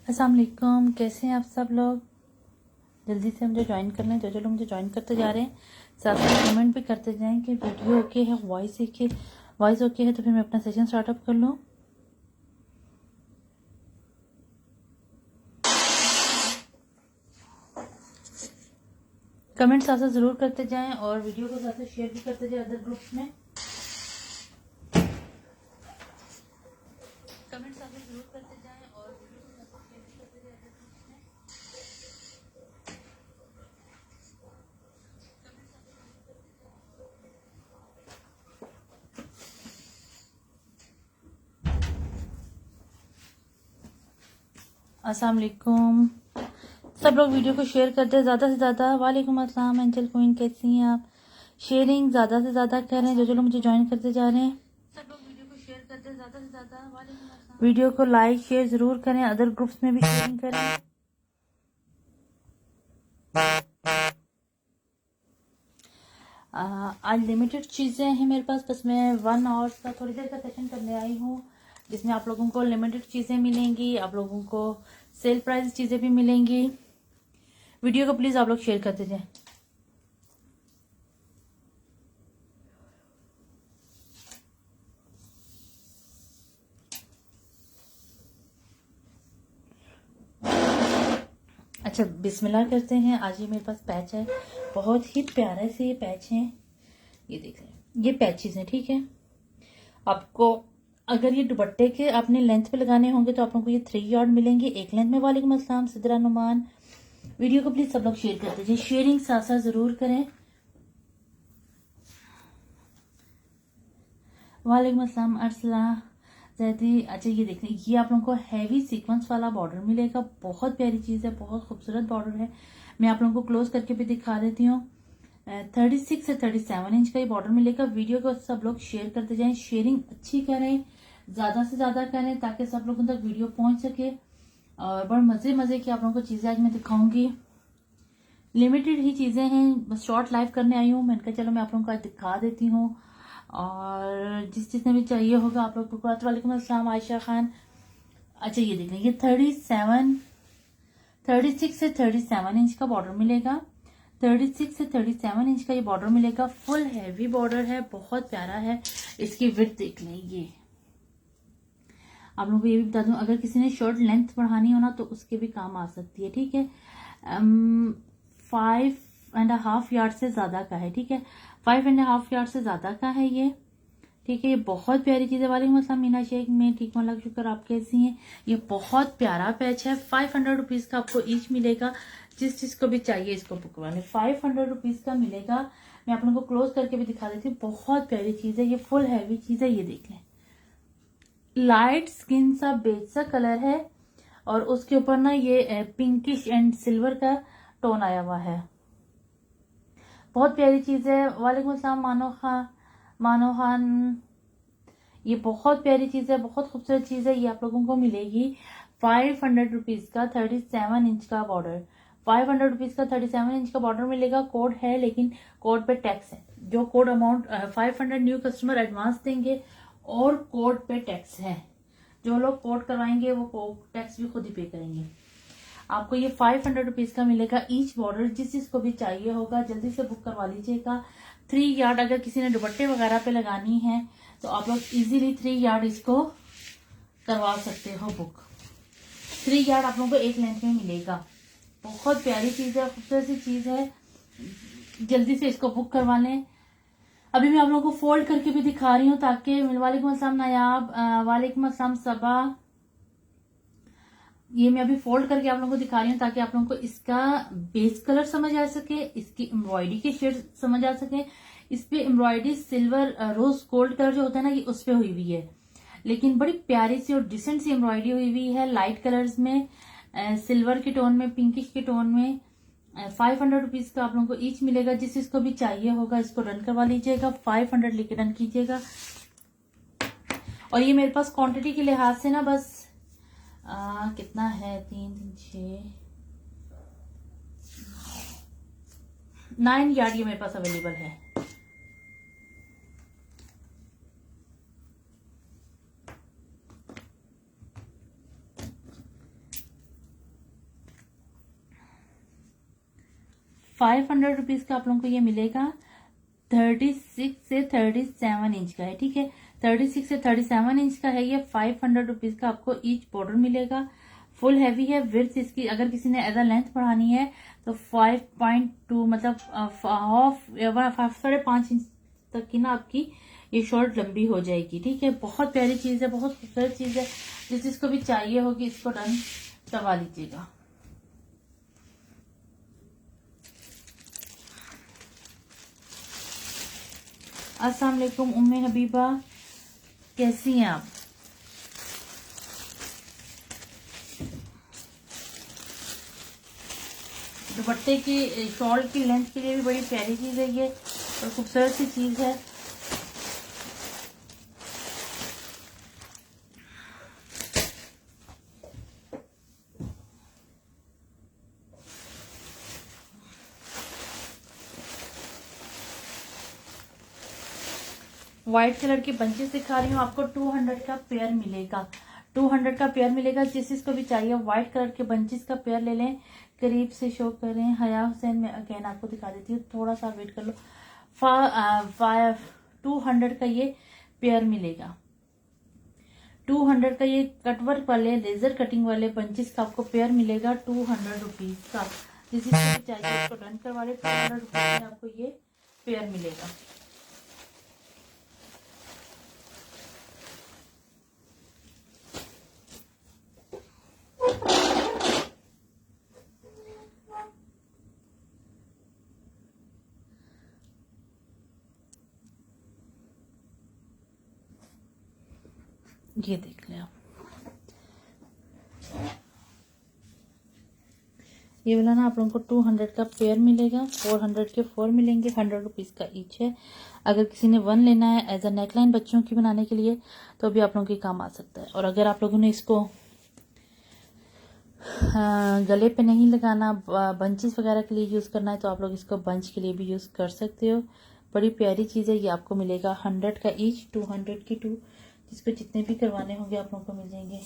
अस्सलाम वालेकुम, कैसे हैं आप सब लोग। जल्दी से मुझे ज्वाइन कर लें। जो लोग मुझे ज्वाइन करते जा रहे हैं साथ साथ कमेंट भी करते जाएं कि वीडियो ओके है, वॉइस ओके है, तो फिर मैं अपना सेशन स्टार्टअप कर लूँ। कमेंट साथ साथ ज़रूर करते जाएं और वीडियो को साथ साथ शेयर भी करते जाएं अदर ग्रुप्स में। कमेंट साथ साथ ज़रूर करते जाएं और वीडियो को साथ साथ शेयर भी करते जाएं अदर ग्रुप्स में। अस्सलाम वालेकुम, सब लोग वीडियो को शेयर करते हैं ज़्यादा से ज़्यादा। वालेकुम अस्सलाम एंजल क्वीन, कैसी हैं आप। शेयरिंग ज़्यादा से ज़्यादा करें। जो लोग मुझे ज्वाइन करते जा रहे हैं सब लोग वीडियो को शेयर करते हैं ज़्यादा से ज़्यादा। वालेकुम अस्सलाम। वीडियो को लाइक शेयर ज़रूर करें, अदर ग्रुप्स में भी शेयरिंग करें। आज लिमिटेड चीज़ें हैं मेरे पास, बस मैं 1 आवर्स का थोड़ी देर का सेशन करने आई हूँ जिसमें आप लोगों को लिमिटेड चीज़ें मिलेंगी, आप लोगों को सेल प्राइस चीज़ें भी मिलेंगी। वीडियो को प्लीज़ आप लोग शेयर करते जाएं। अच्छा, बिस्मिल्लाह करते हैं। आज ये मेरे पास पैच है, बहुत ही प्यारे से ये पैच हैं। ये देख लें, ये पैचेस हैं, ठीक है। आपको अगर ये दुपट्टे के अपने लेंथ पे लगाने होंगे तो आप लोगों को ये 3 यार्ड मिलेंगे एक लेंथ में। वालेकुम अस्सलाम सिद्रा नुमान। वीडियो को प्लीज सब लोग शेयर कर दीजिए, शेयरिंग साथ साथ जरूर करें। वालेकुम अस्सलाम अरसला जैदी। अच्छा, ये देख लें, ये आप लोगों को हैवी सीक्वेंस वाला बॉर्डर मिलेगा। बहुत प्यारी चीज़ है, बहुत खूबसूरत बॉर्डर है। मैं आप लोगों को क्लोज करके भी दिखा देती हूँ। 36 से 37 इंच का ये बॉर्डर मिलेगा। वीडियो को सब लोग शेयर करते जाएं, शेयरिंग अच्छी करें, ज्यादा से ज्यादा करें ताकि सब लोगों तक वीडियो पहुंच सके। और बड़े मजे की आप लोगों को चीजें आज मैं दिखाऊंगी। लिमिटेड ही चीजें हैं, बस शॉर्ट लाइव करने आई हूँ। मैंने कहा चलो मैं आप लोगों को आज दिखा देती हूँ और जिसने भी चाहिए होगा आप लोग को। वालेकुम अस्सलाम आयशा खान। अच्छा, ये देखें, ये 36 से 37 इंच का बॉर्डर मिलेगा। 36 से 37 इंच का ये बॉर्डर मिलेगा। फुल हैवी बॉर्डर है, बहुत प्यारा है। इसकी विड्थ देख लें। ये आप लोगों को ये भी बता दूं, अगर किसी ने शर्ट लेंथ बढ़ानी हो ना तो उसके भी काम आ सकती है, ठीक है। 5.5 यार्ड से ज्यादा का है, ठीक है। 5.5 यार्ड से ज्यादा का है ये, ठीक है। ये बहुत प्यारी चीज है। वालेकुम अस्सलाम मीना शेख, में ठीक हूँ, शुक्र, आप कैसी हैं। ये बहुत प्यारा पैच है। 500 रुपीज का आपको ईच मिलेगा। जिस चीज को भी चाहिए इसको बुक करवाने 500 रुपीज का मिलेगा। मैं आप लोगों को क्लोज करके भी दिखा देती हूँ। बहुत प्यारी चीज है, ये फुल हैवी चीज है। ये देख लें, लाइट स्किन सा बेज सा कलर है और उसके ऊपर ना ये पिंकिश एंड सिल्वर का टोन आया हुआ है। बहुत प्यारी चीज है। वालेकुम अस्सलाम मानो खान। ये बहुत प्यारी चीज है, बहुत खूबसूरत चीज है। ये आप लोगों को मिलेगी 500 रुपीज का 37 इंच का बॉर्डर। 500 रुपीज का 37 इंच का बॉर्डर मिलेगा। कोड है लेकिन कोड पे टैक्स है। जो code amount 500 new customer advance देंगे और कोड पे टैक्स है। जो लोग कोड करवाएंगे वो टैक्स भी खुद ही पे करेंगे। आपको ये 500 रुपीज का मिलेगा ईच बॉर्डर। जिस जिसको भी चाहिए होगा जल्दी से बुक करवा लीजिएगा। 3 यार्ड अगर किसी ने दुपट्टे वगैरह पे लगानी है तो आप लोग इजीली 3 यार्ड इसको करवा सकते हो बुक। 3 यार्ड आप लोगों को एक लेंथ में मिलेगा। बहुत प्यारी चीज है, खूबसूरत सी चीज है। जल्दी से इसको बुक करवा लें। अभी मैं आप लोगों को फोल्ड करके भी दिखा रही हूँ ताकि। वालेकुम अस्सलाम नायाब, वालेकुम अस्सलाम सबा। ये मैं अभी फोल्ड करके आप लोगों को दिखा रही हूँ ताकि आप लोगों को इसका बेस कलर समझ आ सके, इसकी एम्ब्रॉयडरी के शेड समझ आ सके, इस पे embroidery silver rose gold colour जो होता है ना, ये उस पे हुई हुई है, लेकिन बड़ी प्यारी सी और डिसेंट सी एम्ब्रॉयडरी हुई हुई है लाइट कलर्स में, सिल्वर के टोन में, पिंकिश के टोन में। 500 रुपीज का आप लोगों को ईच मिलेगा। जिस इसको भी चाहिए होगा इसको डन करवा लीजिएगा, 500 लेके डन कीजिएगा। और ये मेरे पास क्वांटिटी के लिहाज से ना बस कितना है, 3 6 9 यार्ड ये मेरे पास अवेलेबल है। ₹500 का आप लोगों को ये मिलेगा। 36 से 37 इंच का है, ठीक है। 36 से 37 इंच का है ये। 500 रुपीज का आपको ईच बॉर्डर मिलेगा। फुल हैवी है। विड्थ इसकी अगर किसी ने एज लेंथ बढ़ानी है तो 5.2 मतलब हाफ 5.5 इंच तक की ना आपकी ये शॉर्ट लंबी हो जाएगी, ठीक है। बहुत प्यारी चीज है, बहुत खूबसूरत चीज है। जिसको भी चाहिए होगी इसको डन करवा लीजिएगा। अस्सलाम वालेकुम उम्मे हबीबा, कैसी हैं आप? दुपट्टे की शॉल की लेंथ के लिए भी बड़ी प्यारी चीज है ये और खूबसूरत सी चीज है। व्हाइट कलर की बंचेस दिखा रही हूँ आपको। 200 का पेयर मिलेगा। 200 का पेयर मिलेगा। जिसको भी चाहिए व्हाइट कलर के बंचेस का पेयर ले लें। करीब से शो करें। हया हुसैन में अगेन आपको दिखा देती हूँ, थोड़ा सा वेट कर लो। 200 का ये पेयर मिलेगा। 200 का ये कटवर्क वाले लेजर कटिंग वाले बंचेस का आपको पेयर मिलेगा 200 रुपीज का। जिसको भी चाहिए उसको डन करवा ले। 200 रुपीज में आपको ये पेयर मिलेगा। ये देख लें आप, ये वाला ना आप लोगों को 200 का पेयर मिलेगा। 400 के 4 मिलेंगे। 100 रुपीज का ईच है। अगर किसी ने 1 लेना है एज अ नेकलाइन बच्चों की बनाने के लिए तो भी आप लोगों के काम आ सकता है। और अगर आप लोगों ने इसको गले पे नहीं लगाना, बंचेस वगैरह के लिए यूज करना है तो आप लोग इसको बंच के लिए भी यूज कर सकते हो। बड़ी प्यारी चीज है ये। आपको मिलेगा 100 का ईच, 200 की 2। जिसको जितने भी करवाने होंगे आप लोगों को मिल जाएंगे।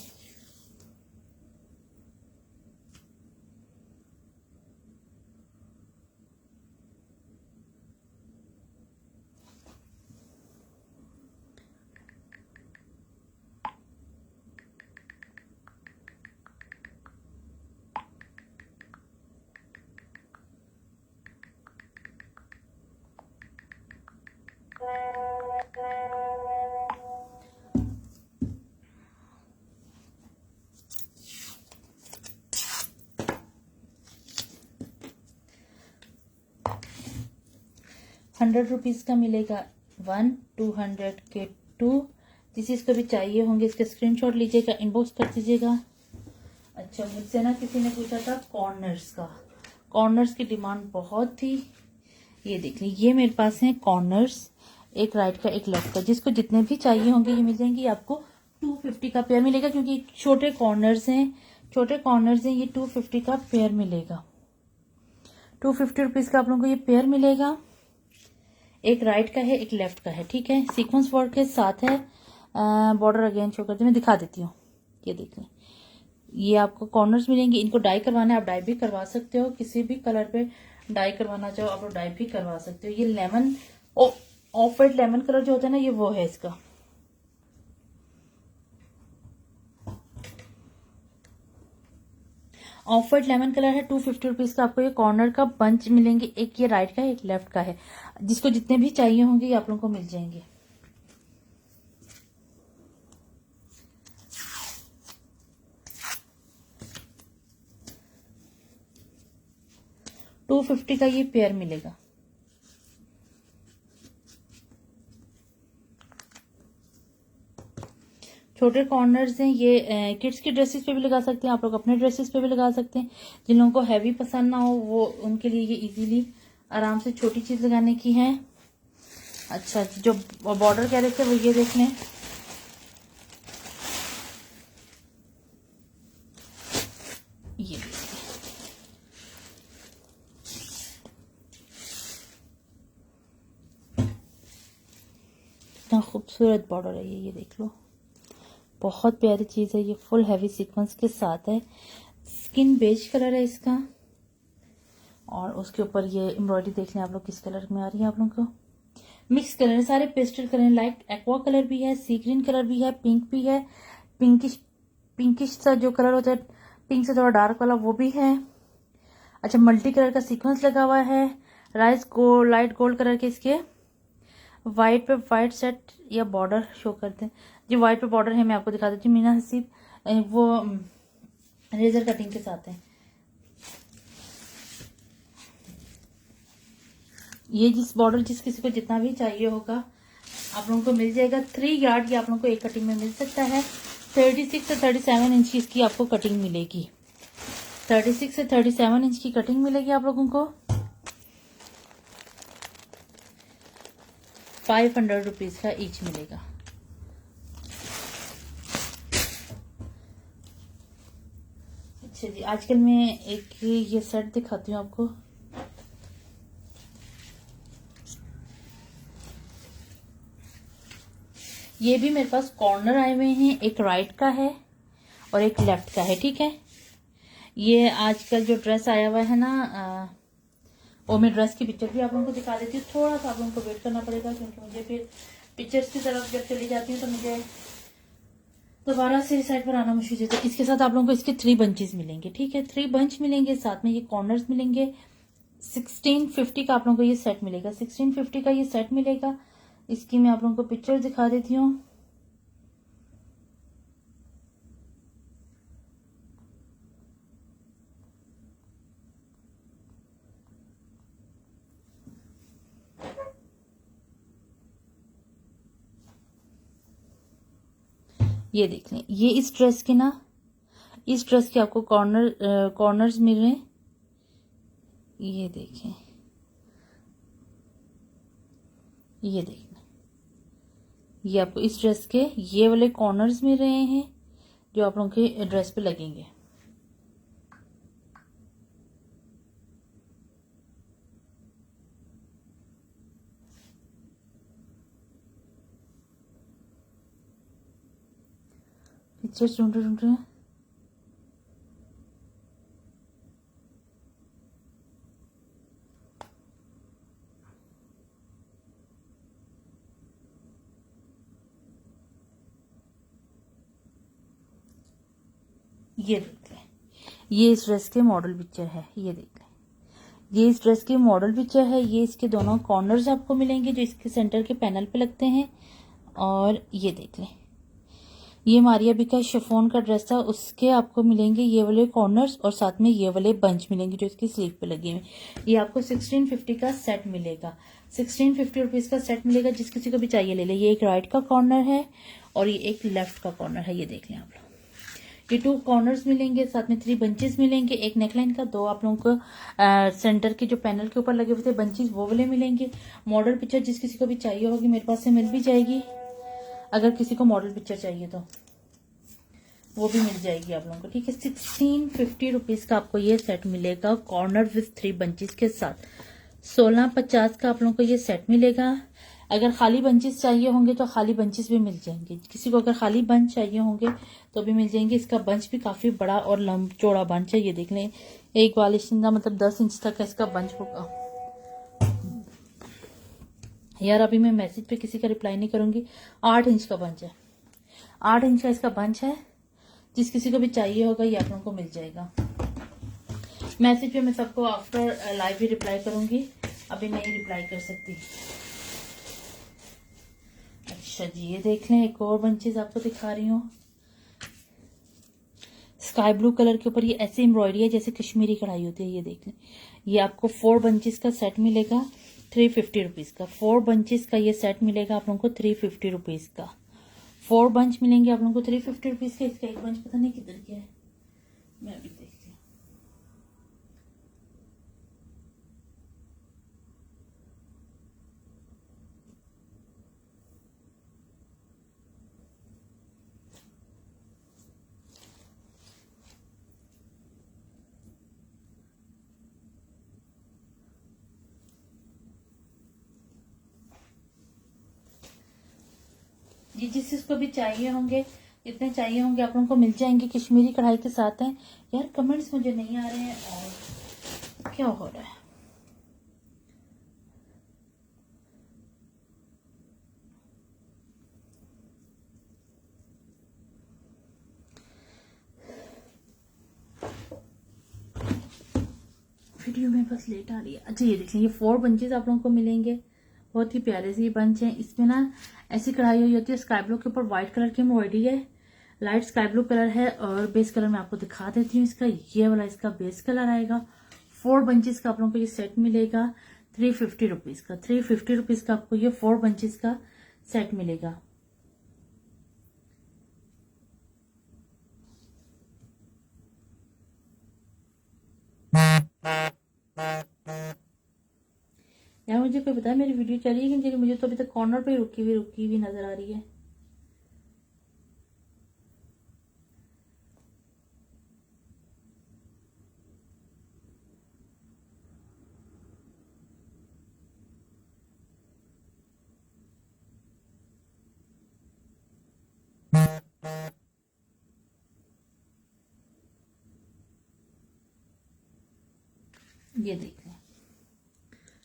₹100 का मिलेगा 1, 200 के 2। जिसको भी चाहिए होंगे इसके स्क्रीनशॉट लीजिएगा, इनबॉक्स कर दीजिएगा। अच्छा, मुझसे ना किसी ने पूछा था कॉर्नर्स का। कॉर्नर्स की डिमांड बहुत थी। ये देख लीजिए, ये मेरे पास है कॉर्नर्स, एक राइट का एक लेफ्ट का। जिसको जितने भी चाहिए होंगे ये मिल जाएंगे। आपको 250 का पेयर मिलेगा क्योंकि छोटे कॉर्नर्स हैं, छोटे कॉर्नर्स हैं। ये 250 का पेयर मिलेगा। 250 रुपीज का आप लोगों को ये पेयर मिलेगा। एक राइट का है एक लेफ्ट का है, ठीक है। सीक्वेंस वर्क के साथ है। बॉर्डर अगेन शो करते मैं दिखा देती हूँ। ये देख लें, ये आपको कॉर्नर्स मिलेंगे। इनको डाई करवाना है आप डाई भी करवा सकते हो। किसी भी कलर पे डाई करवाना चाहो आप डाई भी करवा सकते हो। ये lemon of white lemon colour जो होता है ना, ये वो है इसका। ऑफ वाइट लेमन कलर है। 250 रुपीज का आपको ये कॉर्नर का बंच मिलेंगे। एक ये राइट का है एक लेफ्ट का है। जिसको जितने भी चाहिए होंगे ये आप लोगों को मिल जाएंगे। $250 का ये पेयर मिलेगा। छोटे कॉर्नर्स हैं ये। किड्स की ड्रेसेस पे भी लगा सकते हैं आप लोग, अपने ड्रेसेस पे भी लगा सकते हैं। जिन लोगों को हैवी पसंद ना हो वो उनके लिए ये इजीली आराम से छोटी चीज लगाने की है। अच्छा, जो बॉर्डर कह रहे थे वो ये देख लें। ये कितना खूबसूरत बॉर्डर है ये देख लो, बहुत प्यारी चीज है ये। फुल हैवी सीक्वेंस के साथ है। स्किन बेज कलर है इसका, और उसके ऊपर ये एम्ब्रॉयडरी देख लें आप लोग किस कलर में आ रही है आप लोगों को। मिक्स कलर है, सारे pastel colour, light aqua colour भी है, सी ग्रीन कलर भी है, पिंक भी है, पिंकिश सा जो कलर होता है पिंक से थोड़ा डार्क वाला वो भी है। अच्छा, मल्टी कलर का सीक्वेंस लगा हुआ है। Rice gold, light gold colour के इसके व्हाइट पे व्हाइट सेट या बॉर्डर शो करते हैं जो व्हाइट पे बॉर्डर है। मैं आपको दिखा देती हूँ। मीना हसीब वो रेजर कटिंग के साथ है। ये जिस बॉर्डर जिस किसी को जितना भी चाहिए होगा आप लोगों को मिल जाएगा। 3 यार्ड ये आप लोगों को एक कटिंग में मिल सकता है। 36 से 37 इंच की इसकी आपको कटिंग मिलेगी। 36 से 37 इंच की कटिंग मिलेगी आप लोगों को। 500 रुपीज का ईच मिलेगा। अच्छा जी, आजकल मैं एक ये सेट दिखाती हूँ आपको। ये भी मेरे पास कॉर्नर आए हुए हैं, एक राइट का है और एक लेफ्ट का है, ठीक है। ये आजकल जो ड्रेस आया हुआ है ना, वो मैं ड्रेस की पिक्चर भी आप लोगों को दिखा देती हूँ। थोड़ा सा आप लोगों को वेट करना पड़ेगा क्योंकि मुझे फिर पिक्चर्स की तरफ जब चली जाती हूँ तो मुझे दोबारा से साइड पर आना मुश्किल है। इसके साथ आप लोगों को इसके 3 बंचेस मिलेंगे, ठीक है। 3 बंच मिलेंगे, साथ में ये कॉर्नर्स मिलेंगे। 1650 का आप लोगों को ये सेट मिलेगा। 1650 का ये सेट मिलेगा। इसकी मैं आप लोगों को पिक्चर दिखा देती हूँ। ये देख लें, ये इस ड्रेस के आपको कॉर्नर्स मिल रहे हैं। ये देखें, ये देखें, ये आपको इस ड्रेस के ये वाले कॉर्नर्स मिल रहे हैं जो आप लोगों के ड्रेस पे लगेंगे। पिक्चर्स ढूंढ रहे हैं। ये देख लें, ये इस ड्रेस के मॉडल पिक्चर है। ये देख लें, ये इस ड्रेस की मॉडल पिक्चर है। ये इसके दोनों कॉर्नर्स आपको मिलेंगे जो इसके सेंटर के पैनल पे लगते हैं। और ये देख लें, ये मारिया बी का शिफॉन का ड्रेस था, उसके आपको मिलेंगे ये वाले कॉर्नर्स और साथ में ये वाले बंच मिलेंगे जो इसकी स्लीव पे लगे हुए। ये आपको 1650 का सेट मिलेगा। 1650 रुपीज का सेट मिलेगा। जिस किसी को भी चाहिए ले ले। ये एक राइट का कॉर्नर है और ये एक लेफ्ट का कॉर्नर है। ये देख लें आप लोग, ये 2 कॉर्नर्स मिलेंगे, साथ में 3 बंचेस मिलेंगे। एक नेकलाइन का, 2 आप लोगों को सेंटर के जो पैनल के ऊपर लगे हुए थे बंचेस वो वाले मिलेंगे। मॉडल पिक्चर जिस किसी को भी चाहिए होगी मेरे पास से मिल भी जाएगी। अगर किसी को मॉडल पिक्चर चाहिए तो वो भी मिल जाएगी आप लोगों को, ठीक है। 1650 रुपीज का आपको ये सेट मिलेगा कॉर्नर विथ 3 बंचेस के साथ। 1650 का आप लोगों को ये सेट मिलेगा। अगर खाली बंचेस चाहिए होंगे तो खाली बंचेस भी मिल जाएंगे। किसी को अगर खाली बंच चाहिए होंगे तो भी मिल जाएंगे। इसका बंच भी काफी बड़ा और चौड़ा बंच है। ये देख लें, एक वालिशिंदा मतलब 10 इंच तक का इसका बंच होगा। यार अभी मैं मैसेज पे किसी का रिप्लाई नहीं करूंगी। 8 इंच का बंच है, 8 इंच का इसका बंच है। जिस किसी को भी चाहिए होगा ये आप लोगों को मिल जाएगा। मैसेज पे मैं सबको आफ्टर लाइव ही रिप्लाई करूंगी, अभी नहीं रिप्लाई कर सकती। अच्छा जी, ये देख लें, एक और बंचेस आपको दिखा रही हूँ। स्काई ब्लू कलर के ऊपर ये ऐसी एम्ब्रॉयडरी है जैसे कश्मीरी कढ़ाई होती है। ये देख लें, ये आपको 4 बंचेस का सेट मिलेगा 350 रुपीज का। 4 बंचेस का ये सेट मिलेगा आप लोगों को 350 रुपीज का। 4 बंच मिलेंगे आप लोगों को 350 रुपीज़ का। इसका एक बंच पता नहीं किधर गया है, मैं अभी देखती हूँ। ये जिस चीज को भी चाहिए होंगे, जितने चाहिए होंगे आप लोगों को मिल जाएंगे। कश्मीरी कढ़ाई के साथ हैं। यार कमेंट्स मुझे नहीं आ रहे हैं और क्या हो रहा है। वीडियो में बस लेट आ रही है। अच्छा ये देख लीजिए 4 बंचेस आप लोगों को मिलेंगे। बहुत ही प्यारे से ये बंच हैं। इसमें ना ऐसी कढ़ाई हुई होती है स्काई ब्लू के ऊपर व्हाइट कलर की एम्ब्रॉयडरी है। लाइट स्काई ब्लू कलर है और बेस कलर मैं आपको दिखा देती हूँ। इसका ये वाला इसका बेस कलर आएगा। 4 बंचेस का आप लोगों को ये सेट मिलेगा 350 रुपीज का। 350 रुपीज का आपको ये 4 बंचेस का सेट मिलेगा। यार मुझे कोई बताया मेरी वीडियो चली है कि नहीं, मुझे तो अभी तक कॉर्नर पे रुकी हुई नजर आ रही है। ये देख लें।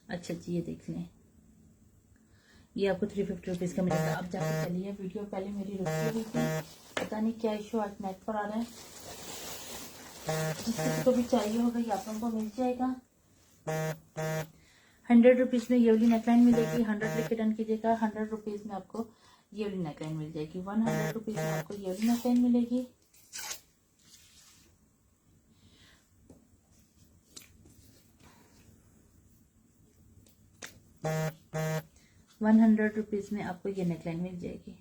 अच्छा जी ये देख लें, ये आपको 350 रुपीज का मिलेगा। अब जाकर चलिए, वीडियो पहले मेरी रुकी हुई थी, पता नहीं क्या इशू आज नेट पर आ रहा है। जिस किसी को भी चाहिए होगा ये आप लोगों को मिल जाएगा। 100 रुपीज में ये वाली नेकलाइन मिलेगी। 100 लेके डन कीजिएगा। 100 रुपीज में आपको ये वाली नेकलाइन मिल जाएगी। 100 रुपीज में आपको ये वाली नेकलाइन मिलेगी। ₹100 में आपको ये नेकलाइन मिल जाएगी।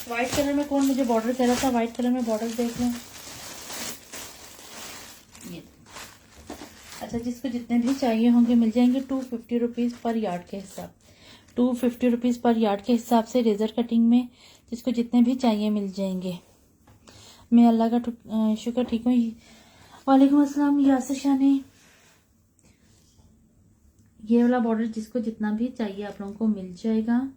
व्हाइट कलर में कौन मुझे बॉर्डर कह रहा था, व्हाइट कलर में बॉर्डर देख लें। ये अच्छा, जिसको जितने भी चाहिए होंगे मिल जाएंगे। 250 रुपीज पर यार्ड के हिसाब, 250 रुपीज पर यार्ड के हिसाब से रेजर कटिंग में जिसको जितने भी चाहिए मिल जाएंगे। मैं अल्लाह का शुक्र ठीक हूँ। वालेकुम अस्सलाम यासिर शानी। ये वाला बॉर्डर जिसको जितना भी चाहिए आप लोगों को मिल जाएगा।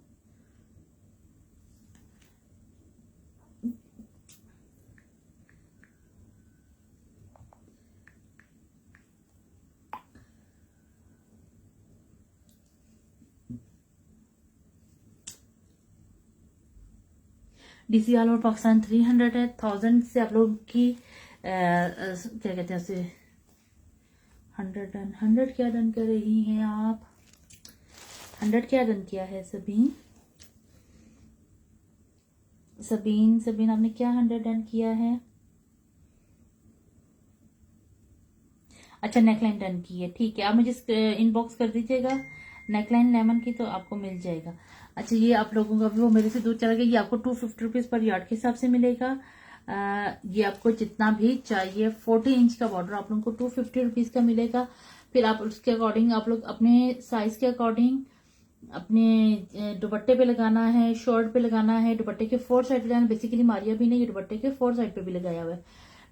DC ऑल ओवर पाकिस्तान 300 है। 1000 से आप लोग की क्या कहते हैं उसे 100 क्या डन कर रही हैं आप? 100 क्या डन किया है सबीन? सबीन आपने क्या 100 डन किया है? अच्छा नेकलाइन डन की है, ठीक है। आप मुझे इनबॉक्स कर दीजिएगा नेकलाइन लेमन की, तो आपको मिल जाएगा। अच्छा ये आप लोगों का भी वो मेरे से दूर चला गया। ये आपको 250 रुपीज पर यार्ड के हिसाब से मिलेगा। ये आपको जितना भी चाहिए 40 इंच का बॉर्डर आप लोगों को 250 रुपीज का मिलेगा। फिर आप उसके अकॉर्डिंग आप लोग अपने साइज के अकॉर्डिंग अपने दुपट्टे पे लगाना है, शर्ट पे लगाना है, दुपट्टे के 4 साइड पे लगाना। बेसिकली मारिया भी नहीं, ये दुपट्टे के 4 साइड पे भी लगाया हुआ है।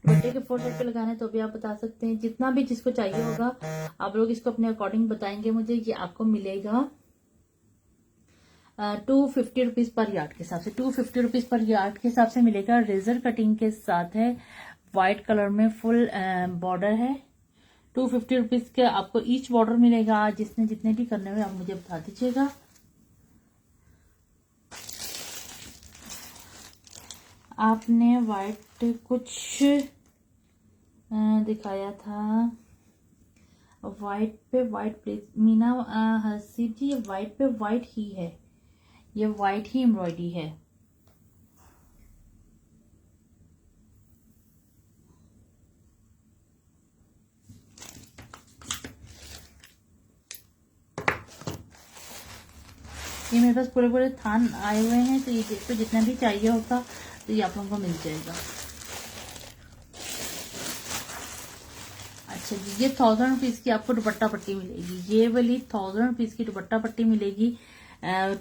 दुपट्टे के 4 साइड पे लगाना है तो भी आप बता सकते हैं। जितना भी जिसको चाहिए होगा आप लोग इसको अपने अकॉर्डिंग बताएंगे मुझे। ये आपको मिलेगा 250 रुपीज पर यार्ड के हिसाब से। 250 रुपीज पर यार्ड के हिसाब से मिलेगा। रेजर कटिंग के साथ है, व्हाइट कलर में फुल बॉर्डर है। 250 रुपीज के आपको ईच बॉर्डर मिलेगा। जिसने जितने भी करने हुए आप मुझे बता दीजिएगा। आपने वाइट कुछ दिखाया था, वाइट पे वाइट प्लीज मीना हसीब जी, ये वाइट पे वाइट ही है, ये वाइट ही एम्ब्रॉयडरी है। ये मेरे पास पूरे पूरे थान आए हुए हैं, तो ये देखो जितना भी चाहिए होगा तो ये आप लोगों को मिल जाएगा। अच्छा जी, ये 1000 रुपीज की आपको दुपट्टा पट्टी मिलेगी, ये वाली 1000 रुपीज की दुपट्टा पट्टी मिलेगी।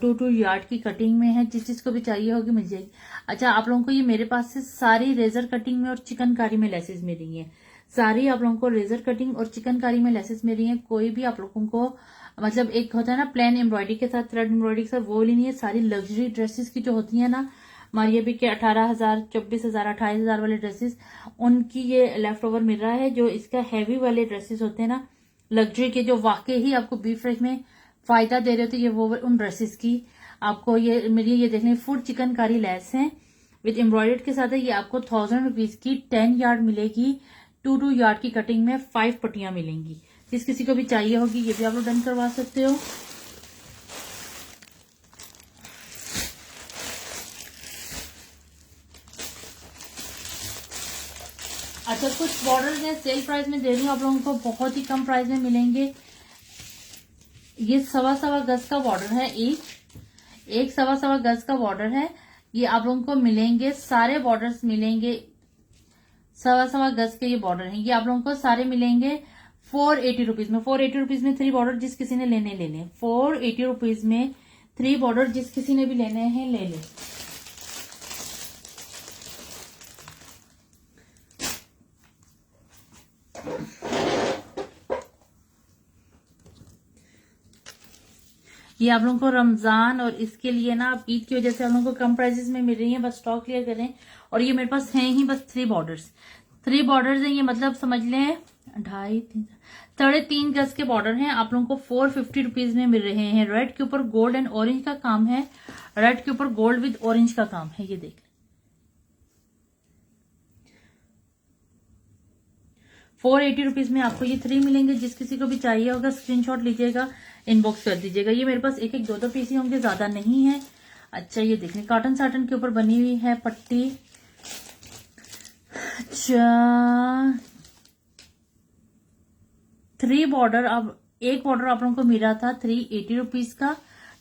2 यार्ड की कटिंग में है, जिस चीज को भी चाहिए होगी मिल जाएगी। अच्छा, आप लोगों को ये मेरे पास से सारी रेजर कटिंग में और चिकनकारी में लेसेस मिल रही हैं, सारी आप लोगों को रेजर कटिंग और चिकनकारी में लेसेस मिल रही हैं। कोई भी आप लोगों को मतलब एक होता है ना प्लेन एम्ब्रॉयडरी के साथ थ्रेड एम्ब्रॉयडरी के साथ, वो लेनी है। सारी लग्जरी ड्रेसेस की जो होती है ना हमारी अभी के 18,000 24,000 28,000 वाले ड्रेसेस, उनकी ये लेफ्ट ओवर मिल रहा है। जो इसका हैवी वाले ड्रेसेस होते हैं ना लग्जरी के, जो वाकई ही आपको बी फ्रेश में फायदा दे रहे होते, ये वो उन ड्रेसेस की आपको ये मिली। ये देख लें, फुल चिकनकारी लेस है विद एम्ब्रॉयडर्ड के साथ है। ये आपको 1000 रुपीज की 10 यार्ड मिलेगी। 2 यार्ड की कटिंग में 5 पट्टियां मिलेंगी। जिस किसी को भी चाहिए होगी ये भी आप लोग डन करवा सकते हो। अच्छा, कुछ बॉर्डर्स हैं सेल प्राइस में दे रही हूँ आप लोगों को, बहुत ही कम प्राइस में मिलेंगे। ये 1.25 गज का बॉर्डर है, एक 1.25 गज का बॉर्डर है। ये आप लोगों को मिलेंगे, सारे बॉर्डर्स मिलेंगे 1.25 गज के ये बॉर्डर हैं। ये आप लोगों को सारे मिलेंगे 480 रुपीज में। 480 रुपीज में 3 बॉर्डर जिस किसी ने लेने ले लें। 480 रुपीज में 3 बॉर्डर जिस किसी ने भी लेने हैं ले लें। ये आप लोगों को रमजान और इसके लिए ना आप ईद की वजह से आप लोगों को कम प्राइसेस में मिल रही है, बस स्टॉक क्लियर करें। और ये मेरे पास हैं ही बस 3 बॉर्डर्स हैं। ये मतलब समझ लें 3.5 गज के बॉर्डर हैं। आप लोगों को 450 रुपीज में मिल रहे हैं। रेड के ऊपर गोल्ड एंड ऑरेंज का काम है, रेड के ऊपर गोल्ड विद ऑरेंज का काम है। ये देख लें 480 रुपीज में आपको ये 3 मिलेंगे। जिस किसी को भी चाहिए होगा स्क्रीनशॉट लीजिएगा, इनबॉक्स कर दीजिएगा। ये मेरे पास एक 2 पीस ही होंगे, ज्यादा नहीं है। अच्छा, ये देख लें कॉटन साटन के ऊपर बनी हुई है पट्टी। अच्छा, 3 बॉर्डर, अब एक बॉर्डर आप लोगों को मिल रहा था 380 रुपीज का,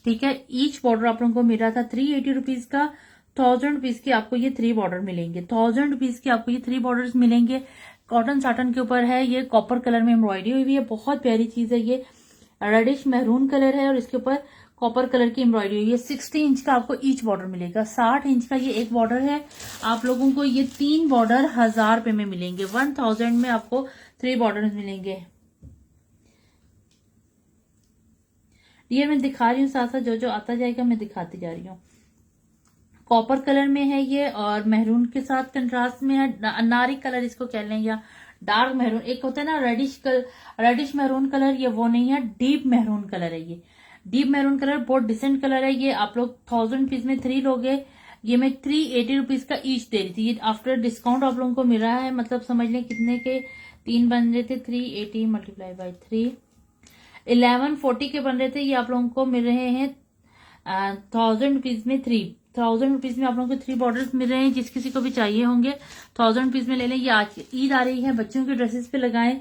ठीक है। ईच बॉर्डर आप लोगों को मिल रहा था 380 रुपीज का। 1000 रुपीज के आपको ये 3 बॉर्डर मिलेंगे। 1000 रुपीज के आपको ये 3 बॉर्डर्स मिलेंगे। कॉटन साटन के ऊपर है, ये कॉपर कलर में एम्ब्रॉयडरी हुई है, बहुत प्यारी चीज है। ये रेडिश मैरून कलर है और इसके ऊपर कॉपर कलर की एम्ब्रॉयडरी हुई है। 60 इंच का आपको ईच बॉर्डर मिलेगा। 60 इंच का ये एक बॉर्डर है। आप लोगों को ये 3 बॉर्डर 1000 रुपए में मिलेंगे। 1000 में आपको 3 बॉर्डर मिलेंगे। ये मैं दिखा रही हूँ, साथ साथ जो जो आता जाएगा मैं दिखाती जा रही हूँ। कॉपर कलर में है ये और मैरून के साथ कंट्रास्ट में है। नारी कलर इसको कह लें या डार्क मैरून। एक होता है ना रेडिश मैरून कलर, ये वो नहीं है, डीप मैरून कलर है। ये डीप मैरून कलर बहुत डिसेंट कलर है। ये आप लोग 1000 रुपीज में 3 लोगे। ये मैं 380 रुपीज का ईच दे रही थी। ये आफ्टर डिस्काउंट आप लोगों को मिल रहा है, मतलब समझ लें कितने के 3 बन रहे थे। 380 मल्टीप्लाई बाई 3 1140 के बन रहे थे। ये आप लोगों को मिल रहे हैं 1000 रुपीज में 1000 रुपीज में आप लोगों को 3 बॉर्डर्स मिल रहे हैं। जिस किसी को भी चाहिए होंगे 1000 रुपीज में ले लें। ये आज ईद आ रही है, बच्चों के ड्रेसेस पे लगाएं,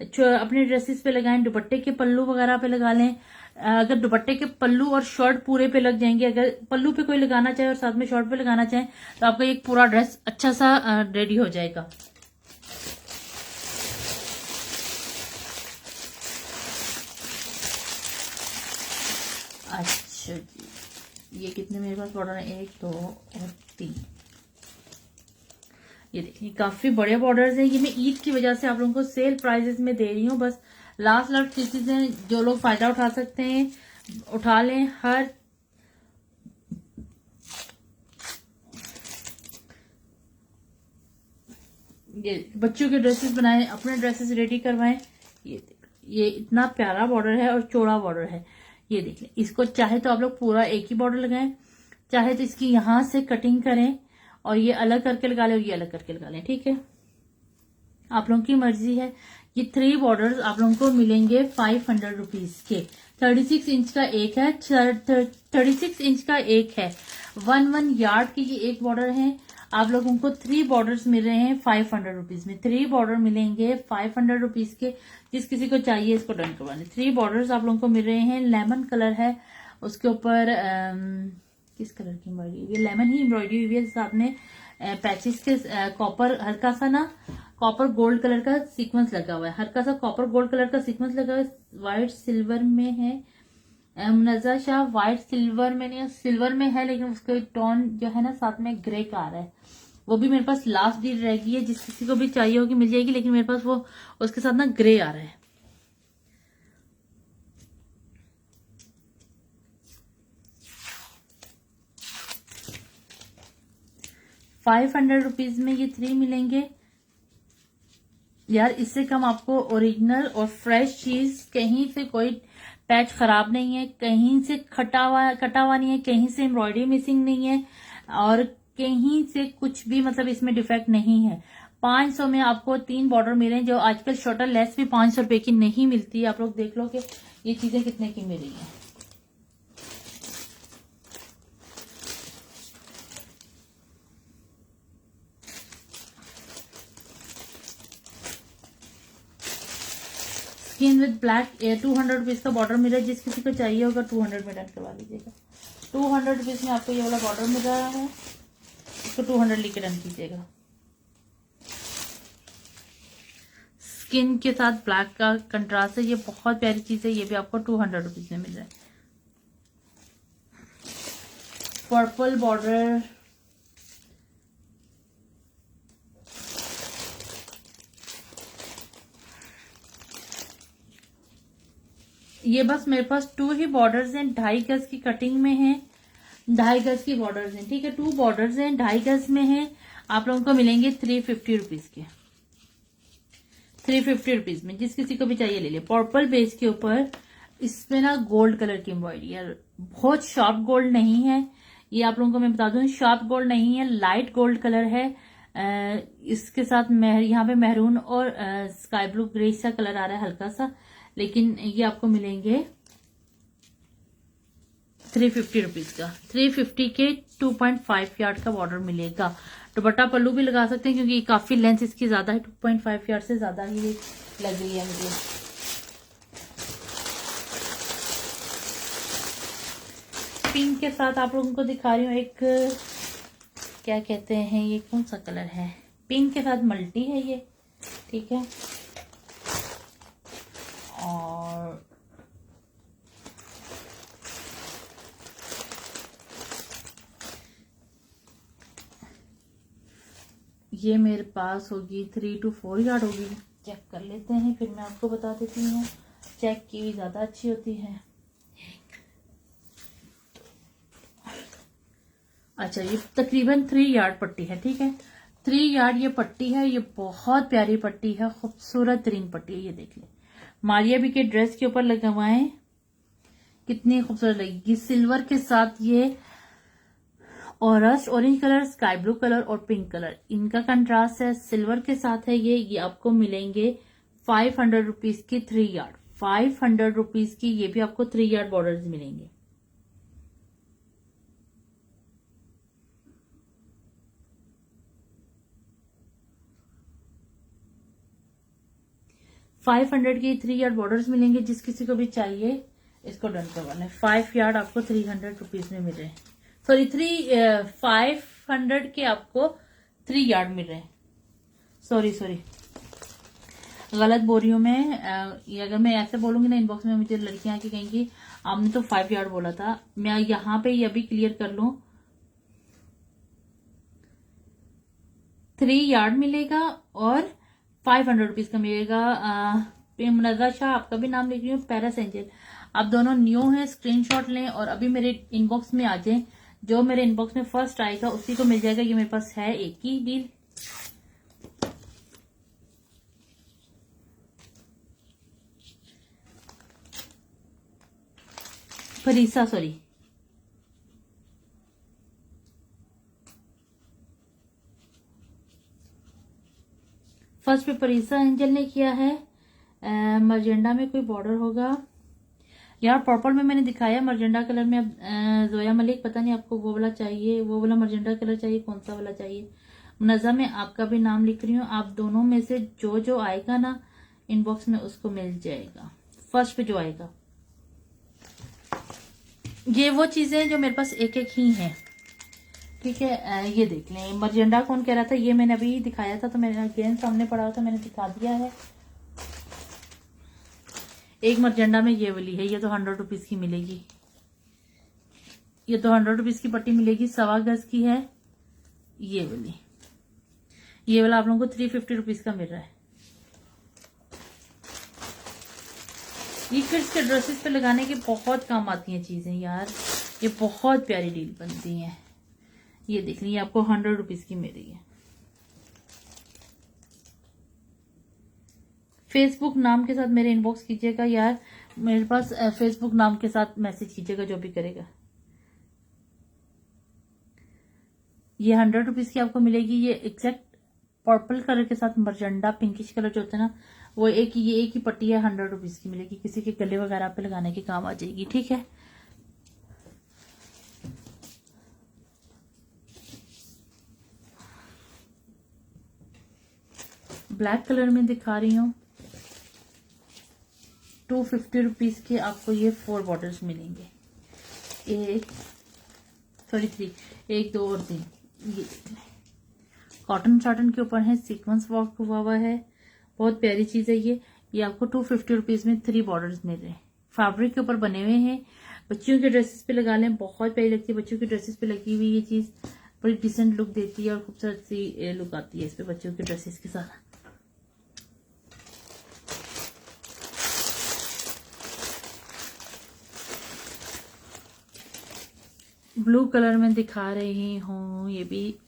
अपने ड्रेसेस पे लगाएं, दुपट्टे के पल्लू वगैरह पे लगा लें। अगर दुपट्टे के पल्लू और शर्ट पूरे पे लग जाएंगे, अगर पल्लू पे कोई लगाना चाहे और साथ में शर्ट पे लगाना चाहे तो आपका एक पूरा ड्रेस अच्छा सा रेडी हो जाएगा। अच्छा जी, ये कितने मेरे पास बॉर्डर है, 1 2 और 3। ये देखिए काफी बड़े बॉर्डर्स हैं। ये मैं ईद की वजह से आप लोगों को सेल प्राइसेस में दे रही हूँ। बस लास्ट पीसेस हैं, जो लोग फायदा उठा सकते हैं उठा लें। हर ये बच्चों के ड्रेसेस बनाएं, अपने ड्रेसेस रेडी करवाएं। ये इतना प्यारा बॉर्डर है और चौड़ा बॉर्डर है। ये देख लें, इसको चाहे तो आप लोग पूरा एक ही बॉर्डर लगाएं, चाहे तो इसकी यहां से कटिंग करें और ये अलग करके लगा लें और ये अलग करके लगा लें, ठीक है, आप लोगों की मर्जी है। ये 3 बॉर्डर्स आप लोगों को मिलेंगे 500 रुपीज के। 36 इंच का एक है, 36 इंच का एक है, 1 यार्ड की ये एक बॉर्डर है। आप लोगों को 3 बॉर्डर्स मिल रहे हैं 500 रुपीज में। 3 बॉर्डर मिलेंगे 500 रुपीज के। जिस किसी को चाहिए इसको डन करवाने। 3 बॉर्डर्स आप लोगों को मिल रहे हैं। लेमन कलर है, उसके ऊपर किस कलर की एम्ब्रॉयडरी, ये लेमन ही एम्ब्रॉयडरी हुई है। साथ में पैचेस के कॉपर, हल्का सा ना कॉपर गोल्ड कलर का सीक्वेंस लगा हुआ है, हल्का सा कॉपर गोल्ड कलर का सीक्वेंस लगा हुआ है। व्हाइट सिल्वर में है, मुनज़्ज़ा शाह व्हाइट सिल्वर में नहीं, सिल्वर में है, लेकिन उसका टोन जो है ना साथ में ग्रे का आ रहा है। वो भी मेरे पास लास्ट डील रह गई है, जिस किसी को भी चाहिए होगी मिल जाएगी, लेकिन मेरे पास वो उसके साथ ना ग्रे आ रहा है। ₹500 में ये 3 मिलेंगे यार। इससे कम आपको ओरिजिनल और फ्रेश चीज, कहीं से कोई पैच खराब नहीं है, कहीं से कटा हुआ नहीं है, कहीं से एम्ब्रॉयडरी मिसिंग नहीं है, और कहीं से कुछ भी मतलब इसमें डिफेक्ट नहीं है। 500 में आपको 3 बॉर्डर मिले, जो आजकल शॉर्टर लेस भी 500 रुपए की नहीं मिलती। आप लोग देख लो कि ये चीजें कितने की मिल रही है। स्किन विद ब्लैक 200 रुपीज का बॉर्डर मिल रहा है। जिस किसी को चाहिए होगा 200 में डन करवा लीजिएगा। 200 रुपीज में आपको ये वाला बॉर्डर मिल रहा है, इसको 200 लेके डन कीजिएगा। स्किन के साथ ब्लैक का कंट्रास्ट है, ये बहुत प्यारी चीज है। ये भी आपको 200 रुपीज में मिल रहा है। पर्पल बॉर्डर, ये बस मेरे पास 2 ही बॉर्डर्स हैं, 2.5 गज की कटिंग में है, 2.5 गज की बॉर्डर्स हैं, ठीक है। 2 बॉर्डर्स हैं, 2.5 गज में है। आप लोगों को मिलेंगे 350 रुपीज के। 350 रुपीज में जिस किसी को भी चाहिए ले ले। पर्पल बेस के ऊपर इसमें ना गोल्ड कलर की एम्ब्रॉयडरी है, बहुत शार्प गोल्ड नहीं है ये, आप लोगों को मैं बता दूं, शार्प गोल्ड नहीं है, लाइट गोल्ड कलर है। इसके साथ यहाँ पे मेहरून और स्काई ब्लू ग्रे सा कलर आ रहा है हल्का सा, लेकिन ये आपको मिलेंगे 350 रुपीज का। 350 के 2.5 यार्ड का बॉर्डर मिलेगा। दुपट्टा पल्लू भी लगा सकते हैं, क्योंकि काफी लेंथ इसकी ज्यादा है, 2.5 यार्ड से ज्यादा ही लग रही है मुझे। पिंक के साथ आप लोगों को दिखा रही हूँ एक, क्या कहते हैं, ये कौन सा कलर है, पिंक के साथ मल्टी है ये, ठीक है। और ये मेरे पास होगी 3 to 4 यार्ड होगी। चेक कर लेते हैं, फिर मैं आपको बता देती हूँ। चेक की भी ज्यादा अच्छी होती है। अच्छा, ये तकरीबन 3 यार्ड पट्टी है, ठीक है। 3 यार्ड ये पट्टी है, ये बहुत प्यारी पट्टी है, खूबसूरत तरीन पट्टी है। ये देख ले, मारिया भी के ड्रेस के ऊपर लगा हुआ है, कितनी खूबसूरत लगेगी। सिल्वर के साथ ये orange colour, sky blue colour और पिंक कलर, इनका कंट्रास्ट है। सिल्वर के साथ है ये आपको मिलेंगे 500 रुपीज की 3 यार्ड। 500 रुपीज की ये भी आपको 3 यार्ड बॉर्डर्स मिलेंगे। $500 की 3 यार्ड बॉर्डर्स मिलेंगे। जिस किसी को भी चाहिए इसको डन करवाना है। 5 यार्ड आपको 300 रुपीज में मिल रहे हैं। सॉरी 500 के आपको 3 यार्ड मिल रहे हैं। सॉरी गलत बोल रही हूं मैं। अगर मैं ऐसे बोलूंगी ना इनबॉक्स में, मुझे लड़कियां आके कहेंगी आपने तो 5 यार्ड बोला था। मैं यहाँ पे ये भी क्लियर कर लूं, 3 यार्ड मिलेगा और 500 रुपीज का मिलेगा। मुनज़्ज़ा शाह आपका भी नाम लिख रही हूँ, पैरस एंजल, आप दोनों न्यू हैं, स्क्रीनशॉट लें और अभी मेरे इनबॉक्स में आ जाएं। जो मेरे इनबॉक्स में फर्स्ट आएगा उसी को मिल जाएगा। ये मेरे पास है एक ही डील। फरीसा, सॉरी फर्स्ट पे परीसा एंजल ने किया है, मर्जेंडा में कोई बॉर्डर होगा यार। पर्पल में मैंने दिखाया, मर्जेंडा कलर में अब जोया मलिक, पता नहीं आपको वो वाला चाहिए, वो वाला मर्जेंडा कलर चाहिए, कौन सा वाला चाहिए। मुनज़्ज़ा में आपका भी नाम लिख रही हूँ, आप दोनों में से जो जो आएगा ना इनबॉक्स में उसको मिल जाएगा। फर्स्ट पे जो आएगा, ये वो चीजें जो मेरे पास एक एक ही हैं, ठीक है। ये देख लें, मर्जेंडा कौन कह रहा था, ये मैंने अभी दिखाया था, तो मैंने अगेन सामने पड़ा हुआ था, मैंने दिखा दिया है। एक मर्जेंडा में ये वाली है, ये तो 100 रुपीज की मिलेगी, ये तो 100 रुपीज की पट्टी मिलेगी, 1.25 गज की है ये वाली। ये वाला आप लोगों को 350 रुपीज का मिल रहा है। ये किड्स के ड्रेसेस पे लगाने के बहुत काम आती हैं चीजें यार, ये बहुत प्यारी डील बनती हैं। ये देख लीजिए, आपको 100 रुपीज की मिल रही है। फेसबुक नाम के साथ मेरे इनबॉक्स कीजिएगा यार, मेरे पास फेसबुक नाम के साथ मैसेज कीजिएगा जो भी करेगा। ये 100 रुपीज की आपको मिलेगी। ये एग्जैक्ट पर्पल कलर के साथ मर्जेंडा पिंकिश कलर जो होता है ना, वो ये एक ही पट्टी है, 100 रुपीज की मिलेगी। किसी के गले वगैरह पे लगाने के काम आ जाएगी, ठीक है। ब्लैक कलर में दिखा रही हूँ, 250 रुपीज के आपको ये 4 बॉटल्स मिलेंगे। 1 2 और 3। ये कॉटन शाटन के ऊपर है, सीक्वेंस वर्क हुआ हुआ है, बहुत प्यारी चीज है ये आपको 250 रुपीज में 3 बॉर्डर्स मिल रहे हैं। फैब्रिक के ऊपर बने हुए हैं, बच्चियों के ड्रेसेस पे लगा लें, बहुत प्यारी लगती है। बच्चों के ड्रेसेस पे लगी हुई ये चीज बड़ी डिसेंट लुक देती है और खूबसूरत सी लुक आती है इस पे बच्चों के ड्रेसेस के साथ। ब्लू कलर में दिखा रही हूँ, ये भी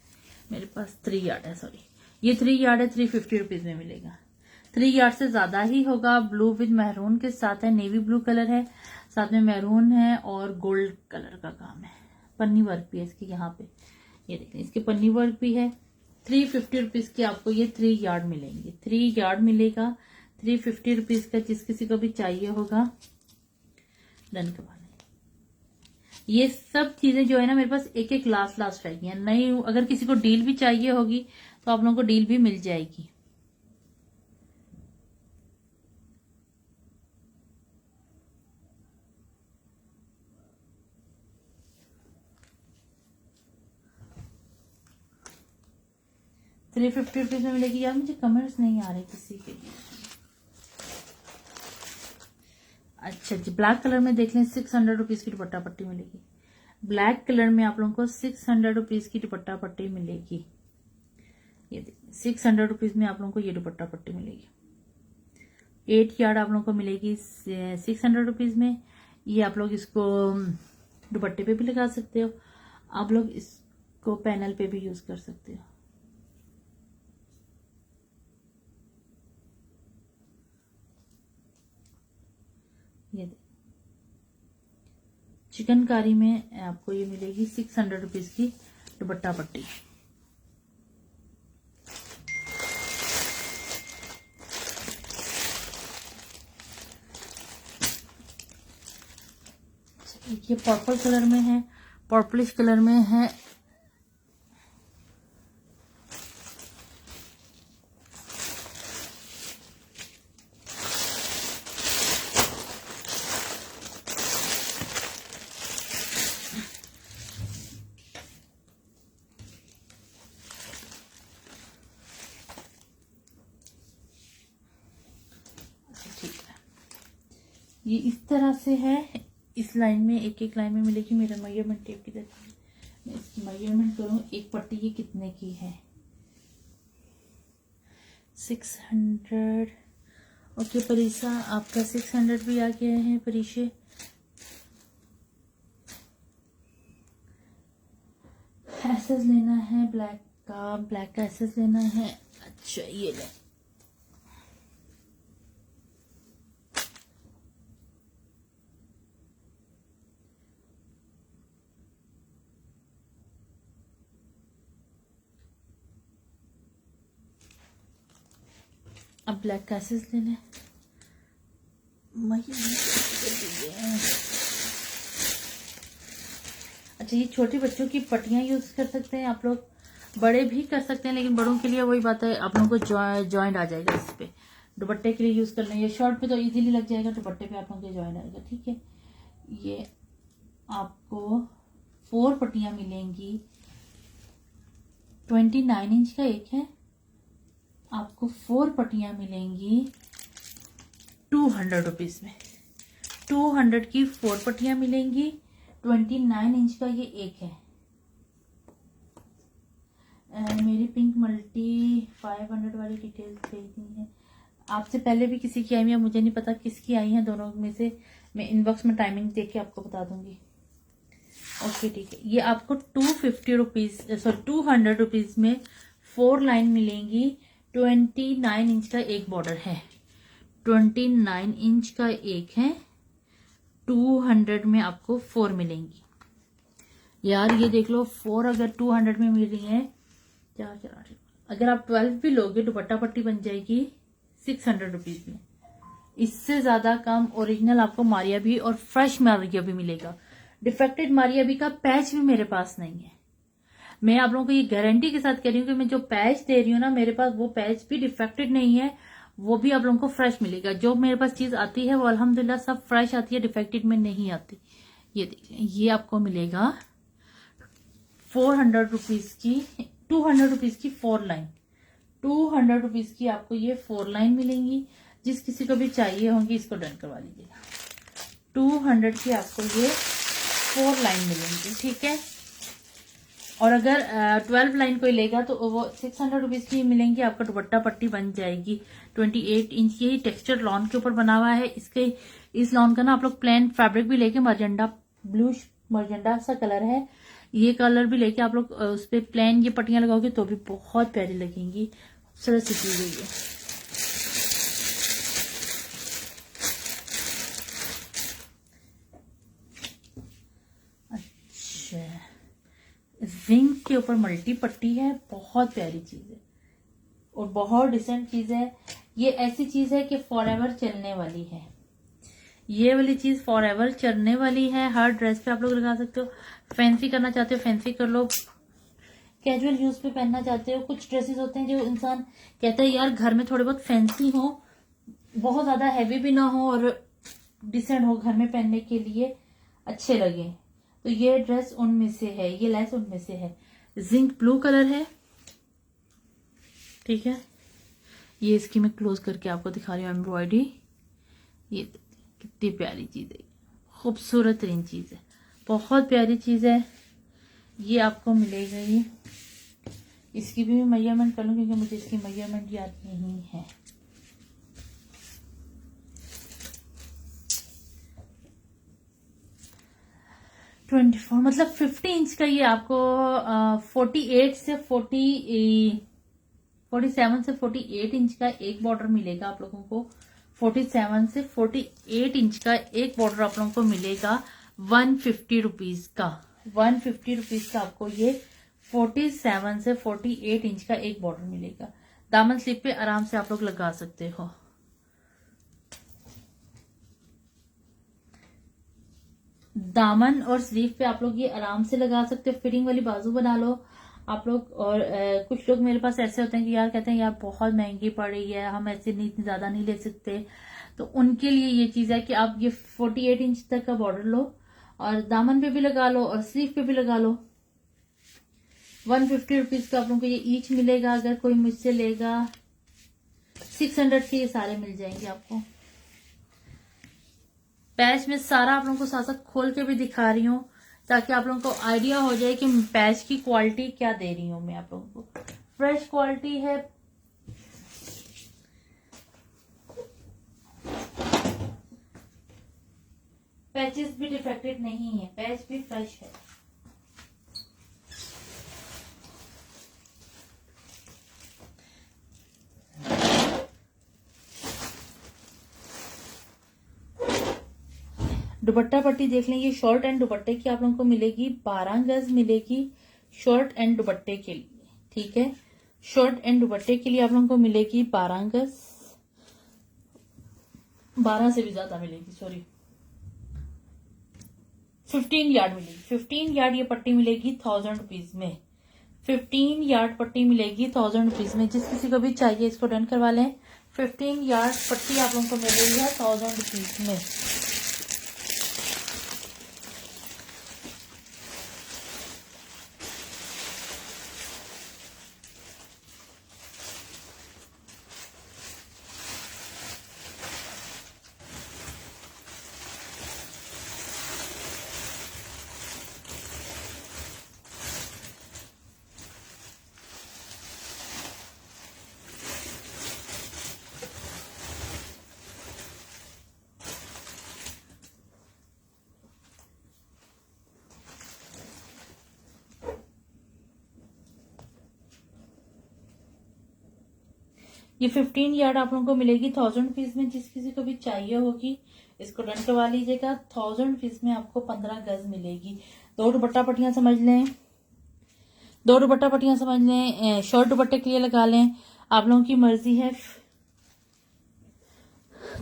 मेरे पास 3 यार्ड है, सॉरी ये 3 यार्ड है, 350 रुपीज में मिलेगा। 3 यार्ड से ज्यादा ही होगा। ब्लू विद मैरून के साथ है, नेवी ब्लू कलर है, साथ में मैरून है और गोल्ड कलर का काम है। पन्नी वर्क भी है इसकी यहाँ पे, ये देखें इसके पन्नी वर्क भी है। 350 रुपीज की आपको ये 3 यार्ड मिलेंगे, 3 यार्ड मिलेगा 350 रुपीज का। जिस किसी को भी चाहिए होगा डन करवा। ये सब चीजें जो है ना मेरे पास एक एक लास्ट रह गई है, नहीं अगर किसी को डील भी चाहिए होगी तो आप लोगों को डील भी मिल जाएगी। ₹350 में मिलेगी यार। मुझे कमेंट्स नहीं आ रहे किसी के। अच्छा जी, ब्लैक कलर में देख लें, 600 रुपीज की दुपट्टा पट्टी मिलेगी। ब्लैक कलर में आप लोगों को 600 रुपीज की दुपट्टा पट्टी मिलेगी। ये देखिए 600 रुपीज में आप लोगों को ये दुपट्टा पट्टी मिलेगी। 8 यार्ड आप लोगों को मिलेगी 600 रुपीज में। ये आप लोग इसको दुपट्टे पे भी लगा सकते हो, आप लोग इसको पैनल पे भी यूज कर सकते हो। ये चिकनकारी में आपको ये मिलेगी 600 रुपीज की दुपट्टा पट्टी। ये पर्पल कलर में है, पर्पलिश कलर में है। ये इस तरह से है, इस लाइन में एक एक लाइन में मिलेगी। मेरा मेजरमेंट टेप की तरह मैं इसकी मेजरमेंट करूँ, एक पट्टी ये कितने की है, 600। ओके परीसा, आपका 600 भी आ गया है। परीशे एसेस लेना है, ब्लैक का एसेस लेना है। अच्छा ये ले, अब ब्लैक कैसेस ले लें। अच्छा, ये छोटे बच्चों की पट्टियां यूज कर सकते हैं आप लोग, बड़े भी कर सकते हैं, लेकिन बड़ों के लिए वही बात है, आप लोगों को जॉइंट आ जाएगा इस पे। दुपट्टे के लिए यूज कर लें, ये शर्ट पे तो इजीली लग जाएगा, दुपट्टे पे आप लोगों के जॉइंट आएगा। ठीक है, ये आपको 4 पट्टियां मिलेंगी। 29 इंच का एक है, आपको 4 पट्टियां मिलेंगी 200 रुपीज में। 200 की 4 पट्टियां मिलेंगी। 29 इंच का ये एक है। मेरी पिंक मल्टी 500 वाली डिटेल्स भेज दी है। आपसे पहले भी किसी की आई है, मुझे नहीं पता किसकी आई है, दोनों में से मैं इनबॉक्स में टाइमिंग देख के आपको बता दूंगी। ओके ठीक है, ये आपको 250 रुपीज, सॉरी 200 रुपीज में 4 लाइन मिलेंगी। 29 इंच का एक बॉर्डर है, 29 इंच का एक है। 200 में आपको 4 मिलेंगी। यार ये देख लो, 4 अगर 200 में मिल रही है, 4 अगर आप 12 भी लोगे, दुपट्टा पट्टी बन जाएगी 600 रुपीज में। इससे ज्यादा कम ओरिजिनल आपको मारिया भी और फ्रेश मारिया भी मिलेगा। डिफेक्टेड मारिया भी का पैच भी मेरे पास नहीं है। मैं आप लोगों को ये गारंटी के साथ कह रही हूँ कि मैं जो पैच दे रही हूँ ना, मेरे पास वो पैच भी डिफेक्टेड नहीं है, वो भी आप लोगों को फ्रेश मिलेगा। जो मेरे पास चीज आती है वो अल्हम्दुलिल्लाह सब फ्रेश आती है, डिफेक्टेड में नहीं आती। ये देखिए, ये आपको मिलेगा 400 रुपीज की, 200 रुपीज की 4 लाइन। 200 रुपीज की आपको ये 4 लाइन मिलेंगी। जिस किसी को भी चाहिए होंगी इसको डन करवा लीजिएगा। 200 की आपको ये 4 लाइन मिलेंगी। ठीक है, और अगर 12 लाइन कोई लेगा तो वो 600 रुपीज की मिलेंगी। आपका दुपट्टा पट्टी बन जाएगी। 28 इंच यही टेक्सचर लॉन के ऊपर बना हुआ है। इस लॉन का ना आप लोग प्लेन फैब्रिक भी लेके, मजेंडा ब्लू मजेंडा सा कलर है, ये कलर भी लेके आप लोग उस पर प्लेन ये पट्टियां लगाओगे तो भी बहुत प्यारी लगेंगी। खूबसूरत सी चीज है ये। अच्छा, जिंक के ऊपर मल्टी पट्टी है, बहुत प्यारी चीज है और बहुत डिसेंट चीज है। ये ऐसी चीज है कि फॉरएवर चलने वाली है। ये वाली चीज फॉरएवर चलने वाली है। हर ड्रेस पे आप लोग लगा सकते हो। फैंसी करना चाहते हो फैंसी कर लो, कैजुअल यूज पे पहनना चाहते हो। कुछ ड्रेसेस होते हैं जो इंसान कहता है यार घर में थोड़े बहुत फैंसी हो, बहुत ज्यादा हैवी भी ना हो और डिसेंट हो, घर में पहनने के लिए अच्छे लगे, तो ये ड्रेस उनमें से है, ये लेस उनमें से है। जिंक ब्लू कलर है। ठीक है, ये इसकी मैं क्लोज करके आपको दिखा रही हूँ एम्ब्रॉयडरी। ये कितनी प्यारी चीज है, खूबसूरत तरीन चीज है, बहुत प्यारी चीज है। ये आपको मिलेगा। ये इसकी भी मैं मेजरमेंट कर लूँ क्योंकि मुझे इसकी मेजरमेंट याद नहीं है। मतलब 50 इंच का ये आपको 47 से 48 इंच का एक बॉर्डर मिलेगा आप लोगों को। 47 से 48 इंच का एक बॉर्डर आप लोगों को मिलेगा 150 रुपीज का। 150 रुपीज का आपको ये 47 से 48 इंच का एक बॉर्डर मिलेगा। दामन स्लीव पे आराम से आप लोग लगा सकते हो। दामन और स्लीव पे आप लोग ये आराम से लगा सकते हो। फिटिंग वाली बाजू बना लो आप लोग। और कुछ लोग मेरे पास ऐसे होते हैं कि यार कहते हैं यार बहुत महंगी पड़ रही है, हम ऐसे नहीं इतनी ज्यादा नहीं ले सकते, तो उनके लिए ये चीज है कि आप ये 48 इंच तक का बॉर्डर लो और दामन पे भी लगा लो और स्लीव पे भी लगा लो। 150 रुपीज का आप लोगों को ये ईच मिलेगा। अगर कोई मुझसे लेगा 600 के ये सारे मिल जाएंगे आपको। पैच में सारा आप लोगों को साथ साथ खोल के भी दिखा रही हूँ ताकि आप लोगों को आइडिया हो जाए कि पैच की क्वालिटी क्या दे रही हूँ मैं आप लोगों को। फ्रेश क्वालिटी है। पैचेस भी डिफेक्टेड नहीं है, पैच भी फ्रेश है। दुपट्टा पट्टी देख लें, ये शॉर्ट एंड दुपट्टे की आप लोगों को मिलेगी 12 गज मिलेगी शॉर्ट एंड दुपट्टे के लिए। ठीक है, शॉर्ट एंड दुपट्टे के लिए आप लोगों को मिलेगी 12 गज। 12 से भी ज्यादा मिलेगी, सॉरी 15 यार्ड मिलेगी। 15 यार्ड ये पट्टी मिलेगी 1000 रुपीज में। 15 यार्ड पट्टी मिलेगी 1000 रुपीज में। जिस किसी को भी चाहिए इसको डन करवा लें। 15 यार्ड पट्टी आप लोगों को मिल रही है 1000 रुपीज में। ये 15 यार्ड आप लोगों को मिलेगी 1000 रुपीज में। जिस किसी को भी चाहिए होगी इसको डन करवा लीजिएगा। 1000 रुपीज में आपको 15 गज मिलेगी। 2 दुपट्टा पट्टियां समझ लें, 2 दुपट्टा पट्टियां समझ लें, शॉर्ट दुपट्टे के लिए लगा लें, आप लोगों की मर्जी है।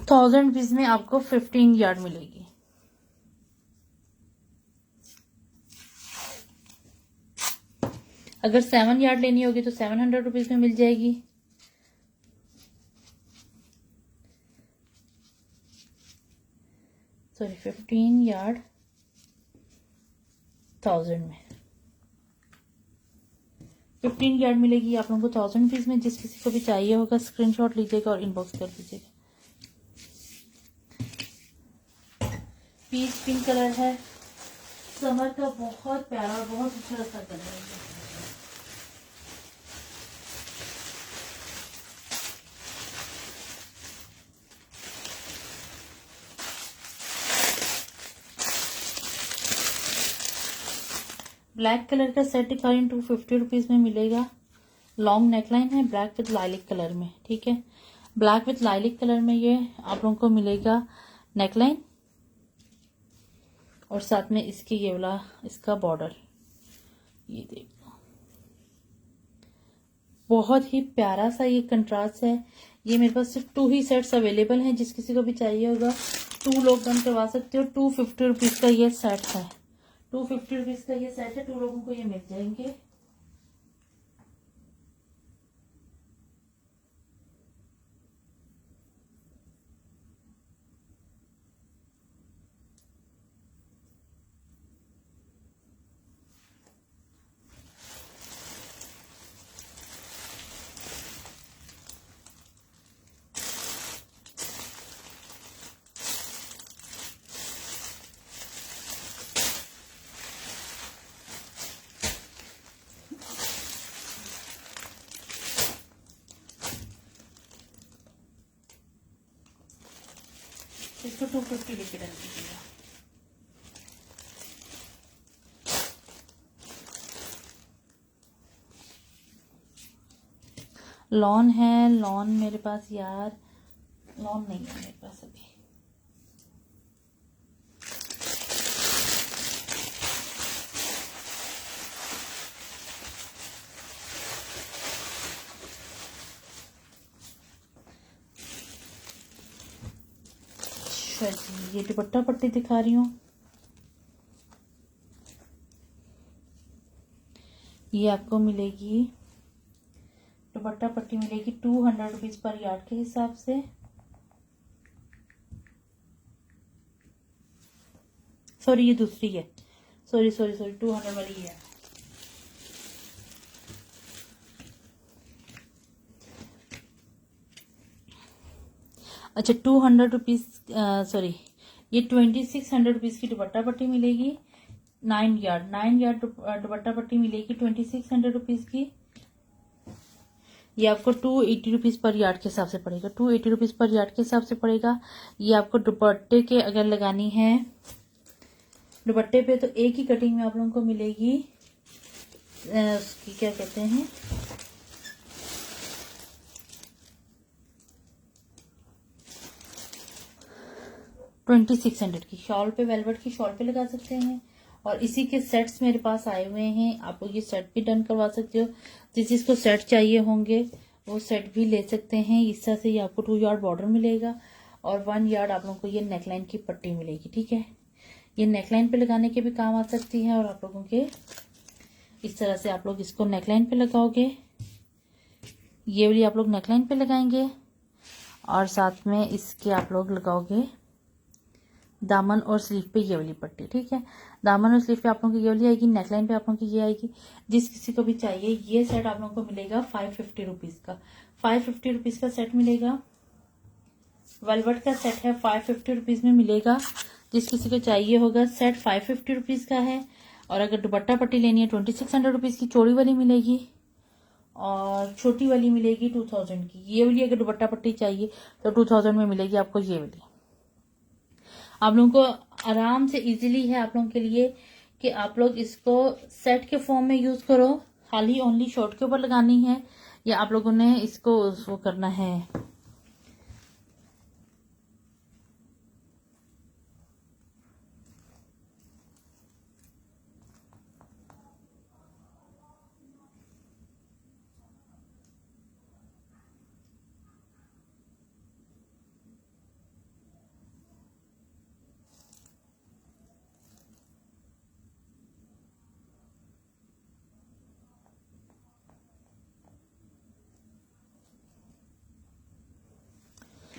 1000 रुपीज में आपको 15 यार्ड मिलेगी। अगर 7 यार्ड लेनी होगी तो 700 रुपीज में मिल जाएगी। सॉरी 15 यार्ड 1000 में 15 यार्ड मिलेगी आप लोगों को 1000 रुपीज में। जिस किसी को भी चाहिए होगा स्क्रीनशॉट लीजिएगा और इनबॉक्स कर दीजिएगा। पीच पिंक कलर है, समर का बहुत प्यारा और बहुत अच्छा सा कलर है। ब्लैक कलर का सेट दिखा रही हूँ 250 रुपीज में मिलेगा। लॉन्ग नेकलाइन है, ब्लैक विथ लाइलिक कलर में, ठीक है। ब्लैक विथ लाइलिक कलर में ये आप लोगों को मिलेगा नेकलाइन और साथ में इसकी ये वाला इसका बॉर्डर, ये देखो बहुत ही प्यारा सा ये कंट्रास्ट है। ये मेरे पास सिर्फ 2 ही सेट्स अवेलेबल हैं। जिस किसी को भी चाहिए होगा 2 लोग डन करवा सकते हो। 250 रुपीज का ये सेट है। 250 रुपीज का ये सेट है, 2 लोगों को ये मिल जाएंगे। इसको 250 लेके डन कीजिएगा। लॉन है, लॉन मेरे पास यार लॉन नहीं है मेरे पास अभी। अच्छा जी, ये दुपट्टा पट्टी दिखा रही हूँ। ये आपको मिलेगी दुपट्टा पट्टी मिलेगी 200 रुपीज पर यार्ड के हिसाब से। सॉरी ये दूसरी है, सॉरी 200 वाली है। अच्छा 200 रुपीज, सॉरी ये 2600 रुपीज की दुपट्टा पट्टी मिलेगी। 9 यार्ड दुपट्टा पट्टी मिलेगी 2600 रुपीज की। ये आपको 280 रुपीज पर यार्ड के हिसाब से पड़ेगा। 280 रुपीज पर यार्ड के हिसाब से पड़ेगा। ये आपको दुपट्टे के अगर लगानी है दुपट्टे पे तो एक ही कटिंग में आप लोगों को मिलेगी उसकी क्या कहते हैं 2600 की शॉल पे, वेलवेट की शॉल पे लगा सकते हैं। और इसी के सेट्स मेरे पास आए हुए हैं, आप लोग ये सेट भी डन करवा सकते हो। जिस जिसको सेट चाहिए होंगे वो सेट भी ले सकते हैं। इस तरह से ये आपको 2 यार्ड बॉर्डर मिलेगा और 1 यार्ड आप लोगों को ये नेकलाइन की पट्टी मिलेगी। ठीक है, ये नेकलाइन पे लगाने के भी काम आ सकती है और आप लोगों के इस तरह से आप लोग इसको नेकलाइन पे लगाओगे। ये वाली आप लोग नेकलाइन पे लगाएंगे और साथ में इसके आप लोग लगाओगे दामन और स्लीव पे ये वाली पट्टी। ठीक है, दामन और स्लीव पे आप लोगों की ये वाली आएगी, नेकलाइन पे आप लोगों की ये आएगी। जिस किसी को भी चाहिए ये सेट आप लोगों को मिलेगा 550 रुपीज का। 550 रुपीज का सेट मिलेगा। वेलवेट का सेट है 550 रुपीज में मिलेगा। जिस किसी को चाहिए होगा सेट 550 रुपीज का है। और अगर दुपट्टा पट्टी लेनी है 2600 रुपीज की चौड़ी वाली मिलेगी और छोटी वाली मिलेगी 2000 की। ये वाली अगर दुपट्टा पट्टी चाहिए तो 2000 में मिलेगी आपको ये वाली। आप लोगों को आराम से इजीली है आप लोगों के लिए कि आप लोग इसको सेट के फॉर्म में यूज करो। खाली ओनली शॉर्ट के ऊपर लगानी है या आप लोगों ने इसको वो करना है।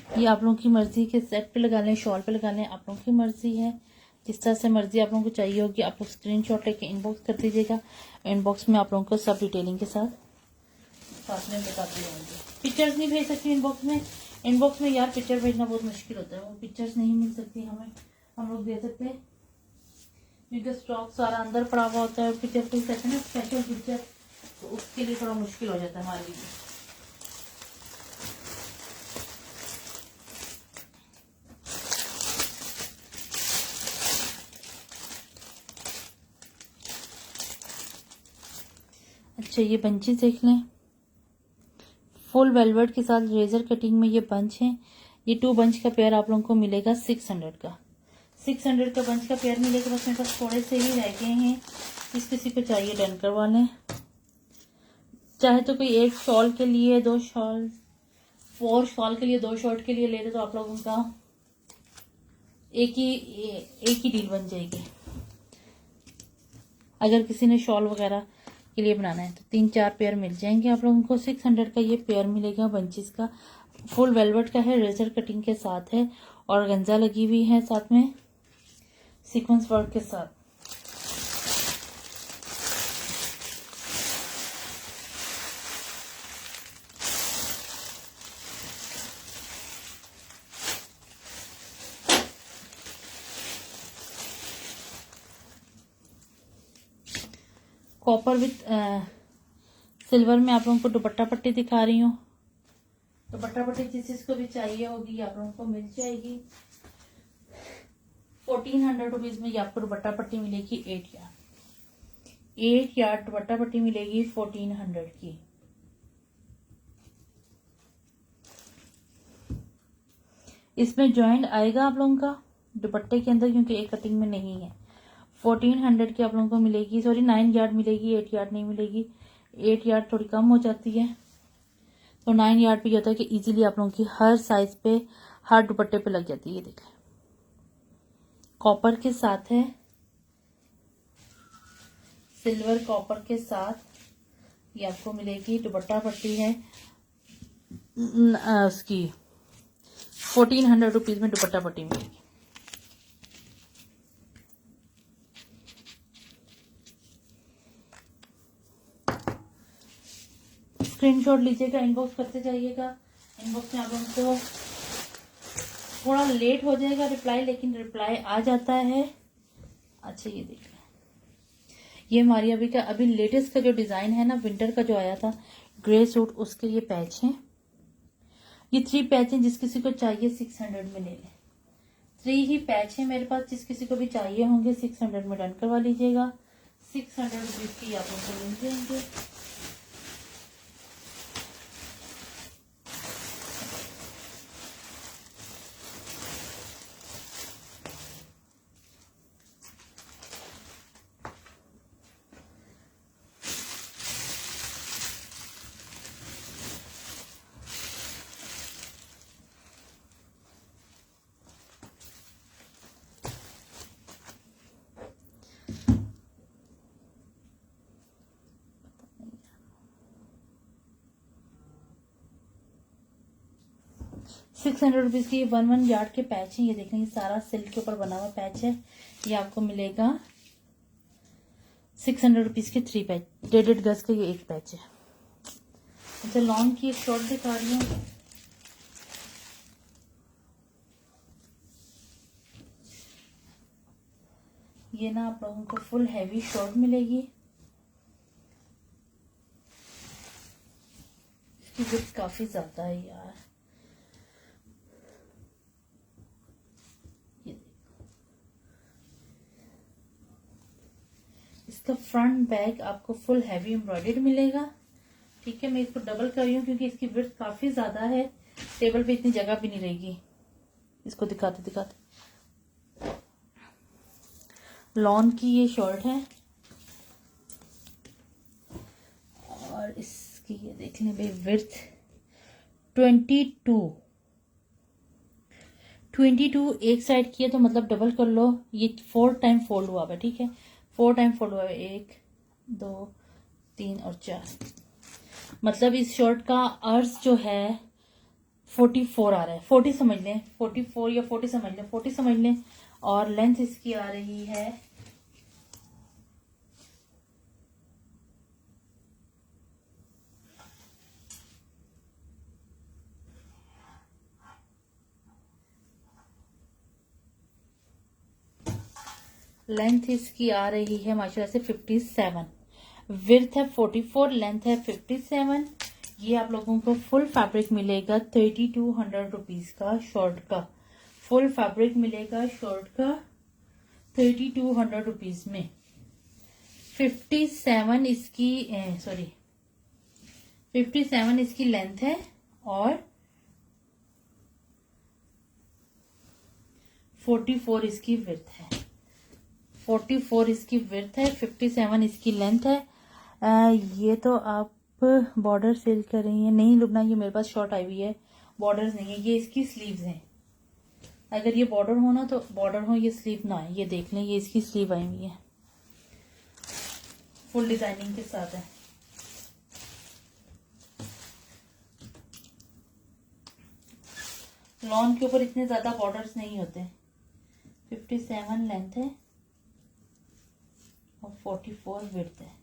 ये आप लोगों की मर्जी के सेट पे लगा लें, शॉल पे लगा लें, आप लोगों की मर्जी है। जिस तरह से मर्जी आप लोगों को चाहिए होगी आप लोग स्क्रीनशॉट लेके इनबॉक्स कर दीजिएगा। इनबॉक्स में आप लोगों को सब डिटेलिंग के साथ में बताती रहूंगी। पिक्चर्स नहीं भेज सकती इनबॉक्स में। इनबॉक्स में यार पिक्चर भेजना बहुत मुश्किल होता है, वो पिक्चर्स नहीं मिल सकती हमें। हम लोग दे सकते हैं क्योंकि स्टॉक सारा अंदर पड़ा हुआ होता है। पिक्चर कोई कहते हैं ना स्पेशल पिक्चर, तो उसके लिए थोड़ा मुश्किल हो जाता है हमारे लिए। अच्छा, ये बंचेस देख लें, फुल वेलवेट के साथ रेजर कटिंग में ये बंच है। ये 2 बंच का पेयर आप लोगों को मिलेगा 600 का। 600 का बंच का पेयर मिलेगा। बस मेरे पास थोड़े से ही रह गए हैं, जिस किसी को चाहिए डन करवा लें। चाहे तो कोई एक शॉल के लिए 2 शॉल, 4 शॉल के लिए 2 शर्ट के लिए ले दे तो आप लोगों का एक ही डील बन जाएगी। अगर किसी ने शॉल वगैरह के लिए बनाना है तो 3-4 पेयर मिल जाएंगे आप लोगों को। 600 का ये पेयर मिलेगा बंचेस का। फुल वेलवेट का है, रेजर कटिंग के साथ है और गंजा लगी हुई है साथ में सीक्वेंस वर्क के साथ। कॉपर विथ सिल्वर में आप लोगों को दुपट्टा पट्टी दिखा रही हूँ। दुपट्टा पट्टी जिसको भी चाहिए होगी आप लोगों को मिल जाएगी। 1400 रुपीज में ये आपको दुपट्टा पट्टी मिलेगी 8 यार्ड। 8 यार्ड दुपट्टा पट्टी मिलेगी 1400 की। इसमें जॉइंट आएगा आप लोगों का दुपट्टे के अंदर, क्योंकि एक कटिंग में नहीं है। 1400 की आप लोगों को मिलेगी। सॉरी 9 यार्ड मिलेगी, 8 यार्ड नहीं मिलेगी। 8 यार्ड थोड़ी कम हो जाती है, तो 9 यार्ड पे ये होता है कि इजीली आप लोगों की हर साइज पे, हर दुपट्टे पे लग जाती है। ये देखें, कॉपर के साथ है, सिल्वर कॉपर के साथ ये आपको मिलेगी। दुपट्टा पट्टी है उसकी 1400 रुपीज में दुपट्टा पट्टी मिलेगी। स्क्रीनशॉट लीजिएगा, इनबॉक्स करते जाइएगा। इनबॉक्स में आप लोगों को थोड़ा लेट हो जाएगा रिप्लाई, लेकिन रिप्लाई आ जाता है। अच्छा, ये देखिए, ये हमारी अभी का अभी लेटेस्ट का जो डिजाइन है ना, विंटर का जो आया था ग्रे सूट, उसके ये पैच हैं। ये 3 पैच हैं, जिस किसी को चाहिए 600 में ले लें। 3 ही पैच है मेरे पास, जिस किसी को भी चाहिए होंगे 600 में डन करवा लीजिएगा। 600 रुपीज की आप लोगों को मिल जाएंगे। 600 रुपीज़ की ये 1 यार्ड के पैच हैं। ये देखें, ये सारा सिल्क के ऊपर बना हुआ पैच है। ये आपको मिलेगा 600 रुपीज़ के 3 पैच, 1.5 गज का ये एक पैच है। अच्छा, लॉन्ग की एक शॉर्ट दिखा रही हूँ। ये ना आप लोगों को फुल हैवी शॉर्ट मिलेगी। इसकी विड्थ काफी ज्यादा है यार। इसका फ्रंट बैक आपको फुल हैवी एम्ब्रॉयडर्ड मिलेगा। ठीक है, मैं इसको डबल कर रही हूँ क्योंकि इसकी विड्थ काफी ज्यादा है, टेबल पे इतनी जगह भी नहीं रहेगी। इसको दिखाते दिखाते, लॉन की ये शर्ट है और इसकी ये देख लें भाई, विड्थ 22 एक साइड की है तो मतलब डबल कर लो। ये 4 टाइम फोल्ड हुआ है। ठीक है, 4 टाइम फोल्ड हुआ है, 1 2 3 और 4। मतलब इस शर्ट का अर्ज जो है 44 आ रहा है। 40 समझ लें, 44 या 40 समझ लें, 40 समझ लें। और लेंथ इसकी आ रही है माशाल्लाह से 57। विड्थ है 44, लेंथ है 57। ये आप लोगों को फुल फैब्रिक मिलेगा 3200 रुपीज का शर्ट का। फुल फैब्रिक मिलेगा शर्ट का 3200 रुपीज में। 57 इसकी 57 इसकी लेंथ है और 44 इसकी विड्थ है। 44 इसकी विड्थ है, 57 इसकी लेंथ है। ये तो आप बॉर्डर सेल कर रही हैं? नहीं लुबना, ये मेरे पास शॉर्ट आई हुई है, बॉर्डर्स नहीं है। ये इसकी स्लीव्स हैं। अगर ये बॉर्डर हो ना तो बॉर्डर हो, ये स्लीव ना है। ये देख लें, ये इसकी स्लीव आई हुई है, फुल डिजाइनिंग के साथ है। लॉन के ऊपर इतने ज्यादा बॉर्डर्स नहीं होते। 57 लेंथ है और 44 विड्थ है।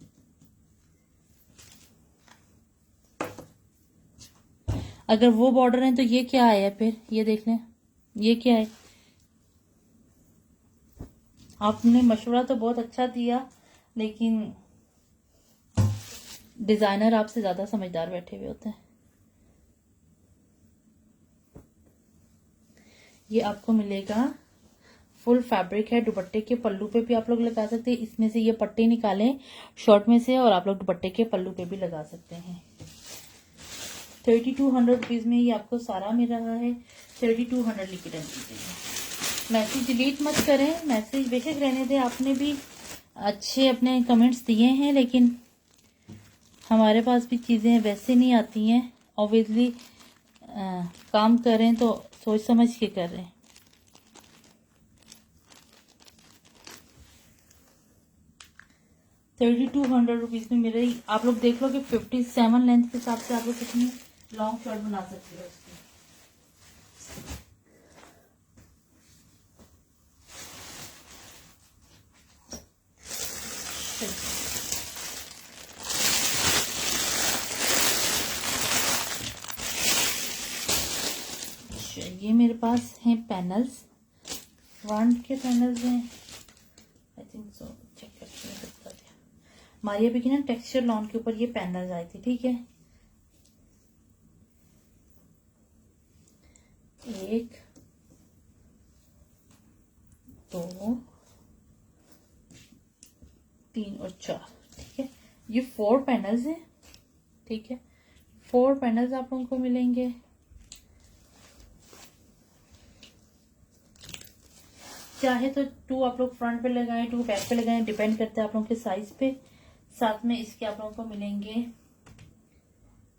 अगर वो बॉर्डर है तो ये क्या है फिर? ये देख लें, ये क्या है? आपने मशवरा तो बहुत अच्छा दिया, लेकिन डिजाइनर आपसे ज्यादा समझदार बैठे हुए होते हैं। ये आपको मिलेगा, फुल फैब्रिक है। दुपट्टे के पल्लू पे भी आप लोग लगा सकते हैं। इसमें से ये पट्टे निकालें शॉर्ट में से और आप लोग दुपट्टे के पल्लू पे भी लगा सकते हैं। 3200 रुपीज में ये आपको सारा मिल रहा है। 3200 लिख डन कीजिएगा। मैसेज डिलीट मत करें, मैसेज बेशक रहने दें। आपने भी अच्छे अपने कमेंट्स दिए हैं, लेकिन हमारे पास भी चीजें वैसे नहीं आती हैं। ऑब्वियसली काम करें तो सोच समझ के कर रहे हैं। ₹3200 में मेरे, आप लोग देख लो कि 57 लेंथ के हिसाब से आप लोग कितनी लॉन्ग शर्ट बना सकते हो उसकी। ये मेरे पास हैं पैनल्स, फ्रंट के पैनल्स हैं, आई थिंक सो, चेक करके बता दिया। मारिया भी की ना टेक्सचर लॉन के ऊपर ये पैनल्स आए थे। ठीक है, 1 2 3 और 4। ठीक है, ये 4 पैनल्स हैं। ठीक है, 4 पैनल्स आप लोगों को मिलेंगे। चाहे तो 2 आप लोग फ्रंट पे लगाएं, 2 बैक पे लगाएं, डिपेंड करता है आप लोगों के साइज पे। साथ में इसके आप लोगों को मिलेंगे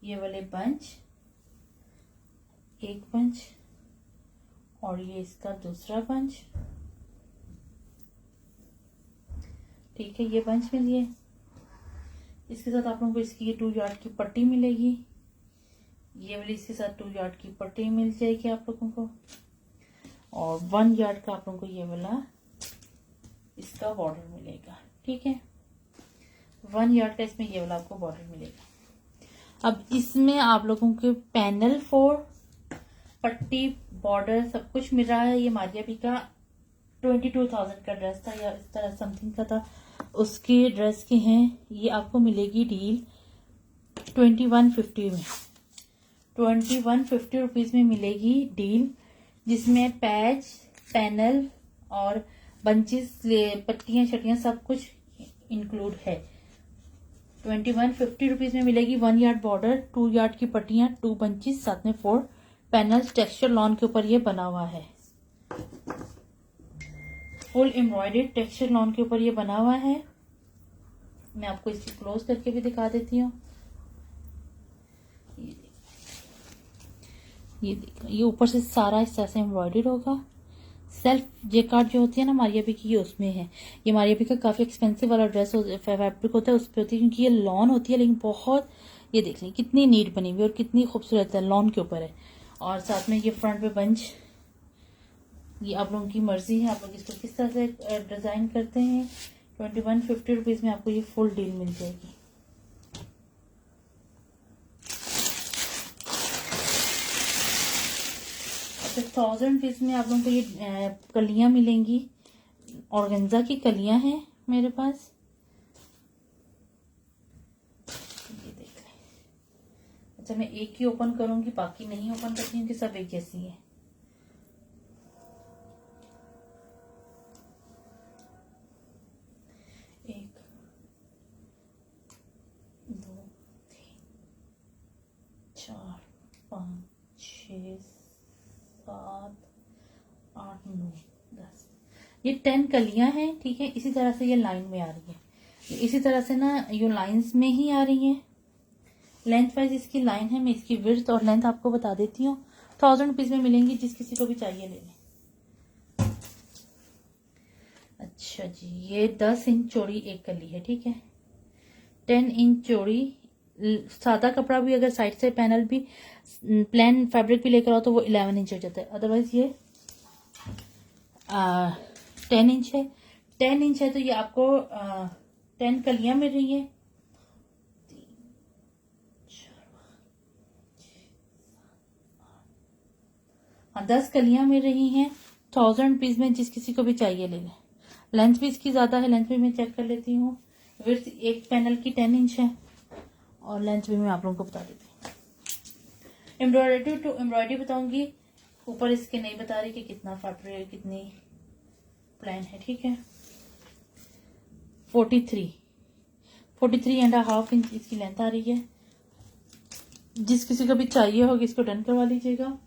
ये वाले बंच, एक बंच और ये इसका दूसरा बंच। ठीक है, ये बंच मिल गए। इसके साथ आप लोगों को इसकी ये 2 यार्ड की पट्टी मिलेगी। ये वाली इसके साथ 2 यार्ड की पट्टी मिल जाएगी आप लोगों को, और 1 यार्ड का आप लोगों को ये वाला इसका बॉर्डर मिलेगा। ठीक है, 1 यार्ड का इसमें ये वाला आपको बॉर्डर मिलेगा। अब इसमें आप लोगों के पैनल 4 पट्टी बॉर्डर सब कुछ मिल रहा है। ये मारिया भी का 22,000 का ड्रेस था या इस तरह समथिंग का था, उसकी ड्रेस के हैं। ये आपको मिलेगी डील 2150 में, 2150 रुपीज में मिलेगी डील, जिसमें पैच, पैनल और बंचेस, पट्टियां छटियां सब कुछ इंक्लूड है। 2150 रुपीज में मिलेगी 1 यार्ड बॉर्डर, 2 यार्ड की पट्टियां, 2 बंचेस, साथ में 4 पैनल्स। टेक्सचर लॉन के ऊपर ये बना हुआ है, फुल एम्ब्रॉयडर्ड टेक्सचर लॉन के ऊपर ये बना हुआ है। मैं आपको इसकी क्लोज करके भी दिखा देती हूँ। ये देखो, ये ऊपर से सारा इस तरह से एम्ब्रॉयडर्ड होगा। सेल्फ जे कार्ड जो होती है ना मारिया बी की, ये उसमें है। ये मारिया बी का काफी एक्सपेंसिव वाला ड्रेस फैब्रिक होता है, उस पर होती है, क्योंकि ये लॉन होती है, लेकिन बहुत, ये देख लें कितनी नीट बनी हुई और कितनी खूबसूरत है, लॉन के ऊपर है। और साथ में ये फ्रंट पे बंच, ये आप लोगों की मर्जी है, आप लोग इसको किस तरह से डिजाइन करते हैं। 2150 रुपीज में आपको ये फुल डील मिल जाएगी। तो 1000 रुपीज में आप लोगों को ये कलियां मिलेंगी, ऑर्गेन्जा की कलियां हैं मेरे पास, ये देख लें। अच्छा, मैं एक ही ओपन करूंगी, बाकी नहीं ओपन करती हूँ कि सब एक जैसी है। एक, 2, 3, 4, 5, 6, 7, 8, 9, 10, ये 10 कलियां हैं। ठीक है, इसी तरह से ये लाइन में आ रही है, इसी तरह से ना ये लाइंस में ही आ रही है। लेंथ वाइज इसकी लाइन है, मैं इसकी विड्थ और लेंथ आपको बता देती हूँ। 1000 रुपीज में मिलेंगी, जिस किसी को भी चाहिए ले लें। अच्छा जी, ये 10 इंच चौड़ी एक कली है। ठीक है, 10 इंच चौड़ी। सादा कपड़ा भी अगर साइड से पैनल भी प्लेन फैब्रिक भी लेकर आओ तो वो 11 इंच हो जाता है। अदरवाइज ये 10 इंच है। 10 इंच है तो ये आपको 10 कलियां मिल रही हैं। 10 कलियां मिल रही हैं 1000 रुपीज में, जिस किसी को भी चाहिए ले लें। लेंथ भी इसकी ज्यादा है, लेंथ भी मैं चेक कर लेती हूँ। विड्थ एक पैनल की 10 इंच है और लेंथ भी मैं आप लोगों को बता देती हूँ। एम्ब्रॉयडरी टू एम्ब्रॉयडरी बताऊंगी, ऊपर इसके नहीं बता रही कि कितना फैब्रिक, कितनी प्लान है। ठीक है, 43.5 इंच इसकी लेंथ आ रही है। जिस किसी को भी चाहिए होगी इसको डन करवा लीजिएगा।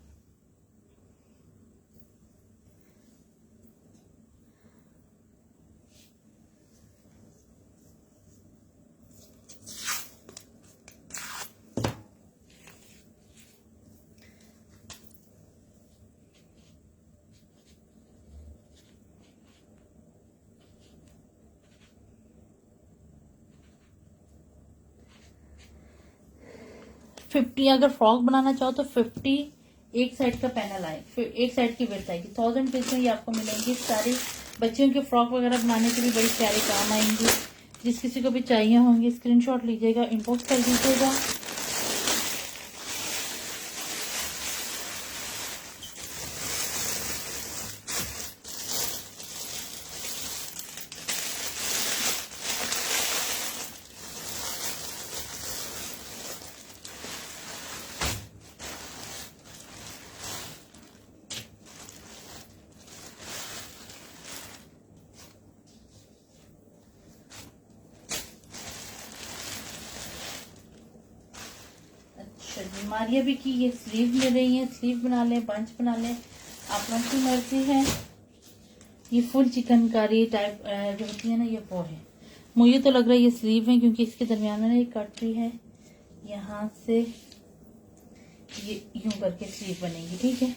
अगर फ्रॉक बनाना चाहो तो 50 एक साइड का पैनल आए, फिर एक साइड की विड्थ आएगी। 1000 रुपीज में ये आपको मिलेंगी। सारी बच्चियों के फ्रॉक वगैरह बनाने के लिए बड़ी प्यारे काम आएंगी। जिस किसी को भी चाहिए होंगे स्क्रीनशॉट लीजिएगा, इनबॉक्स कर दीजिएगा। मारिया भी की ये स्लीव ले रही है, स्लीव बना लें, बंच बना लें, आप लोगों की मर्जी है। ये फुल चिकनकारी टाइप जो होती है ना, ये वो है। मुझे तो लग रहा है ये स्लीव है, क्योंकि इसके दरमियान में ना ये कट भी है, यहाँ से ये यूं करके स्लीव बनेगी। ठीक है,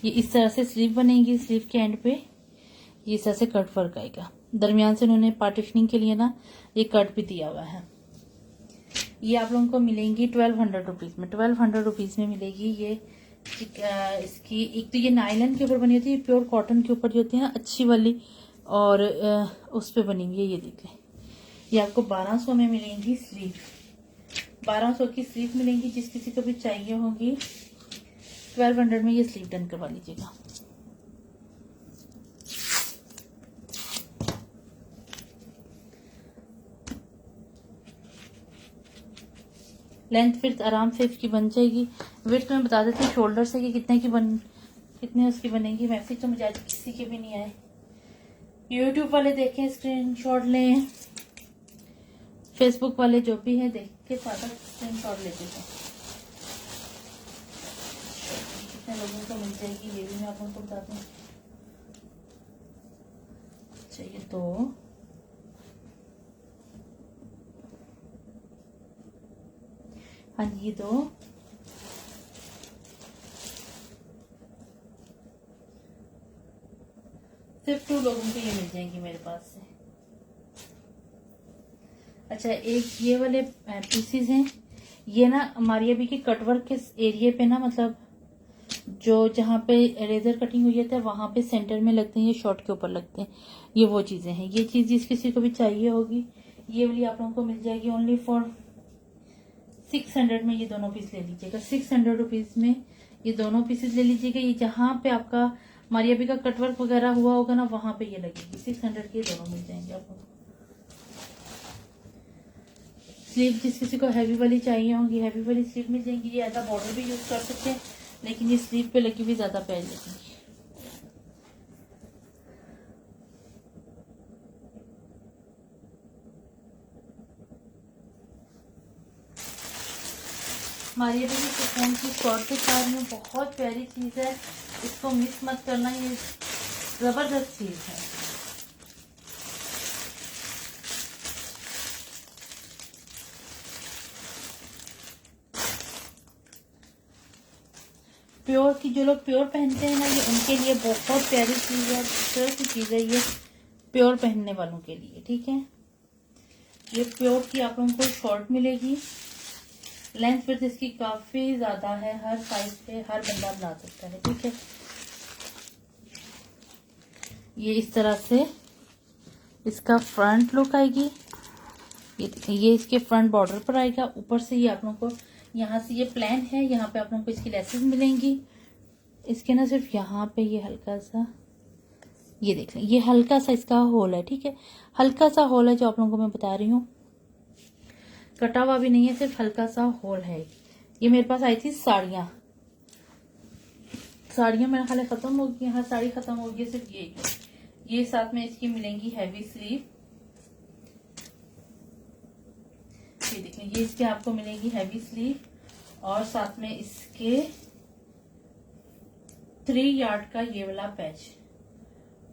ये इस तरह से स्लीव बनेगी। स्लीव के एंड पे ये इस तरह से कट वर्क आएगा। दरमियान से उन्होंने पार्टीशनिंग के लिए ना ये कट भी दिया हुआ है। ये आप लोगों को मिलेंगी 1200 रुपीज़ में। 1200 रुपीज़ में मिलेगी ये। इसकी एक तो ये नायलन के ऊपर बनी होती है, प्योर कॉटन के ऊपर जो होती है ना अच्छी वाली, और उस पे बनी हुई है। ये देख लें, ये आपको 1200 में मिलेंगी स्लीव। 1200 की स्लीव मिलेंगी। जिस किसी को भी चाहिए होगी 1200 में ये स्लीव डन करवा लीजिएगा। लेंथ फिर आराम से इसकी बन जाएगी। वेट में बता देती हूँ शोल्डर से कि कितने उसकी बनेगी। मैसेज तो मुझे आज किसी के भी नहीं आए। यूट्यूब वाले देखें, स्क्रीनशॉट लें। फेसबुक वाले जो भी है देख के साथ स्क्रीनशॉट लेते हैं। कितने लोगों को मिल जाएगी ये भी मैं आप लोगों को बता दूँ। चाहिए तो हाँ जी, तो सिर्फ 2 लोगों के ये मिल जाएंगी मेरे पास से। अच्छा, एक ये वाले पीसीज हैं। ये ना मारिया बी के कटवर्क के एरिया पे ना, मतलब जो जहाँ पे रेजर कटिंग हुई है वहां पे सेंटर में लगते हैं, ये शॉर्ट के ऊपर लगते हैं। ये वो चीजें हैं। ये चीज जिस किसी को भी चाहिए होगी ये वाली आप लोगों को मिल जाएगी ओनली फॉर 600 में। ये दोनों पीस ले लीजिएगा। 600 रुपीज में ये दोनों पीसेस ले लीजिएगा। ये जहाँ पे आपका मारिया बी का कटवर्क वगैरह हुआ होगा ना वहां पे ये लगेगी। 600 के दोनों मिल जाएंगे आपको। स्लीव जिस किसी को हैवी वाली चाहिए होगी हैवी वाली स्लीव मिल जाएंगी। ये ऐसा बॉर्डर भी यूज कर सकते हैं, लेकिन ये स्लीव पे लगी हुई ज्यादा प्यारी लगेगी। मारिया बी की फोन की शॉर्ट के साथ में बहुत प्यारी चीज है, इसको मिस मत करना। ये जबरदस्त चीज है। प्योर की जो लोग प्योर पहनते हैं ना, ये उनके लिए बहुत प्यारी चीज है। अच्छी चीज है ये प्योर पहनने वालों के लिए। ठीक है, ये प्योर की आप लोगों को शॉर्ट मिलेगी। लेंथ फिर इसकी काफी ज्यादा है, हर साइज पे हर बंदा बना सकता है। ठीक है, ये इस तरह से इसका फ्रंट लुक आएगी। ये देखिए, ये इसके फ्रंट बॉर्डर पर आएगा। ऊपर से ये आप लोगों को यहाँ से ये प्लेन है, यहाँ पे आप लोगों को इसकी लेसेस मिलेंगी। इसके ना सिर्फ यहाँ पे ये हल्का सा, ये देख लें, ये हल्का सा इसका होल है। ठीक है, हल्का सा होल है जो आप लोगों को मैं बता रही हूँ। कटा हुआ भी नहीं है, सिर्फ हल्का सा होल है। ये मेरे पास आई थी साड़ियाँ मेरा ख्याल खत्म हो गई। हाँ, साड़ी खत्म हो गई, सिर्फ ये साथ में इसकी मिलेंगी हैवी स्लीव। ये देखें, ये इसके आपको मिलेगी हैवी स्लीव और साथ में इसके 3 यार्ड का ये वाला पैच।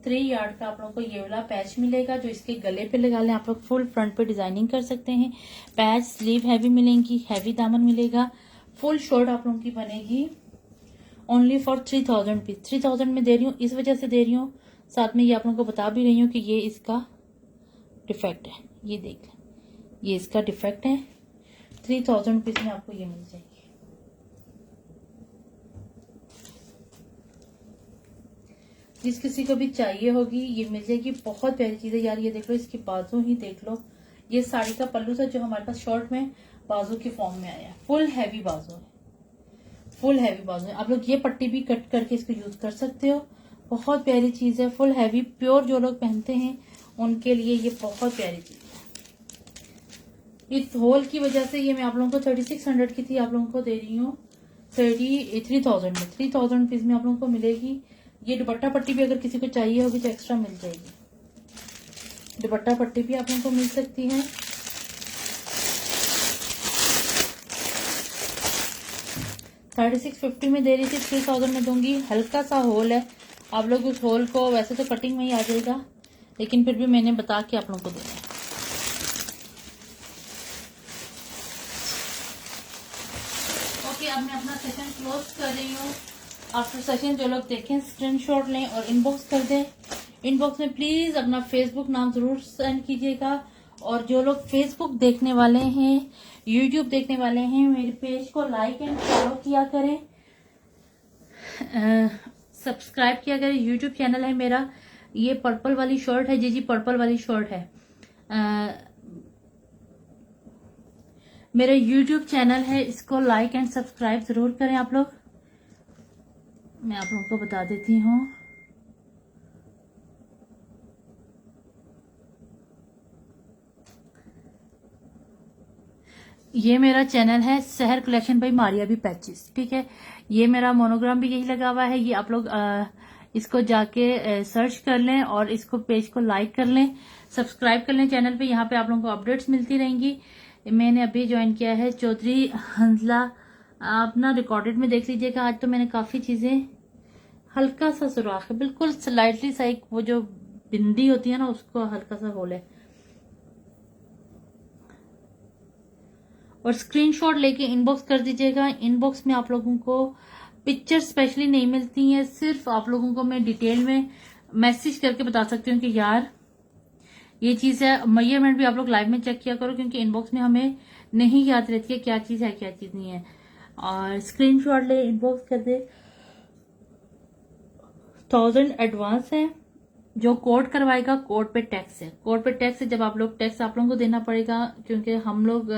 3 यार्ड का आप लोगों को ये वाला पैच मिलेगा जो इसके गले पे लगा लें। आप लोग फुल फ्रंट पे डिजाइनिंग कर सकते हैं। पैच स्लीव हैवी मिलेंगी, हैवी दामन मिलेगा। फुल शर्ट आप लोगों की बनेगी ओनली फॉर 3000 रुपीज। 3000 में दे रही हूँ, इस वजह से दे रही हूँ, साथ में ये आप लोगों को बता भी रही हूँ कि ये इसका डिफेक्ट है। ये देख लें, ये इसका डिफेक्ट है। 3000 रुपीज में आपको ये मिल जाएगी। जिस किसी को भी चाहिए होगी ये मिल जाएगी। बहुत प्यारी चीज है यार। ये देख लो, इसकी बाजू ही देख लो। ये साड़ी का पल्लू था जो हमारे पास शॉर्ट में बाजू के फॉर्म में आया है। फुल हैवी बाजू है, फुल हैवी बाजू है। आप लोग ये पट्टी भी कट करके इसको यूज कर सकते हो। बहुत प्यारी चीज है, फुल हैवी प्योर जो लोग पहनते हैं उनके लिए ये बहुत प्यारी चीज है। इस होल की वजह से ये मैं आप लोगों को 3600 की थी, आप लोगों को दे रही हूँ 3000 में। 3000 रुपीज में आप लोगों को मिलेगी। ये दुपट्टा पट्टी भी अगर किसी को चाहिए होगी तो एक्स्ट्रा मिल जाएगी। दुपट्टा पट्टी भी आप लोगों को मिल सकती है। $3650 में दे रही थी, 3000 में दूंगी। हल्का सा होल है, आप लोग उस होल को, वैसे तो कटिंग में ही आ जाएगा लेकिन फिर भी मैंने बता के आप लोगों को देना है। ओके, अब मैं अपना सेशन क्लोज कर रही हूँ। आफ्टर सेशन जो लोग देखें स्क्रीनशॉट लें और इनबॉक्स कर दें। इनबॉक्स में प्लीज अपना फेसबुक नाम जरूर सेंड कीजिएगा। और जो लोग फेसबुक देखने वाले हैं यूट्यूब देखने वाले हैं मेरे पेज को लाइक एंड फॉलो किया करें, सब्सक्राइब किया करें। यूट्यूब चैनल है मेरा, ये पर्पल वाली शर्ट है जी पर्पल वाली शर्ट है। मेरा यूट्यूब चैनल है, इसको लाइक एंड सब्सक्राइब जरूर करें आप लोग। मैं आप लोगों को बता देती हूँ, ये मेरा चैनल है सहर कलेक्शन बाई मारिया भी पैचेस, ठीक है। ये मेरा मोनोग्राम भी यही लगा हुआ है। ये आप लोग इसको जाके सर्च कर लें और इसको पेज को लाइक कर लें, सब्सक्राइब कर लें चैनल पे। यहाँ पे आप लोगों को अपडेट्स मिलती रहेंगी। मैंने अभी ज्वाइन किया है चौधरी हंसला, आप ना रिकॉर्डेड में देख लीजिएगा। आज तो मैंने काफी चीजें, हल्का सा सुराख है, बिल्कुल स्लाइटली सा, एक वो जो बिंदी होती है ना उसको हल्का सा होल है। और स्क्रीनशॉट लेके इनबॉक्स कर दीजिएगा। इनबॉक्स में आप लोगों को पिक्चर स्पेशली नहीं मिलती है, सिर्फ आप लोगों को मैं डिटेल में मैसेज करके बता सकती हूँ कि यार ये चीज है। मेजरमेंट भी आप लोग लाइव में चेक किया करो, क्योंकि इनबॉक्स में हमें नहीं याद रहती है क्या चीज है क्या चीज नहीं है। और स्क्रीनशॉट ले इनबॉक्स कर दे। 1000 एडवांस है। जो कोड करवाएगा कोड पे टैक्स है, कोड पे टैक्स है। जब आप लोग टैक्स आप लोगों को देना पड़ेगा, क्योंकि हम लोग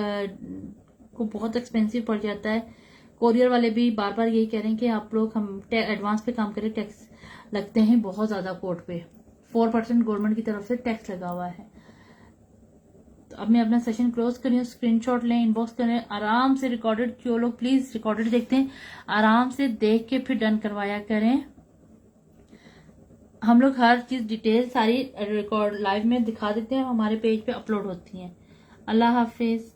को बहुत एक्सपेंसिव पड़ जाता है। कोरियर वाले भी बार बार यही कह रहे हैं कि आप लोग हम एडवांस पे काम करें, टैक्स लगते हैं बहुत ज्यादा कोड पे। 4% गवर्नमेंट की तरफ से टैक्स लगा हुआ है। तो अब मैं अपना सेशन क्लोज करी हूँ। स्क्रीनशॉट लें, इनबॉक्स करें आराम से। रिकॉर्डेड जो लोग प्लीज रिकॉर्डेड देखते हैं, आराम से देख के फिर डन करवाया करें। हम लोग हर चीज डिटेल सारी रिकॉर्ड लाइव में दिखा देते हैं, हमारे पेज पे अपलोड होती है। अल्लाह हाफिज।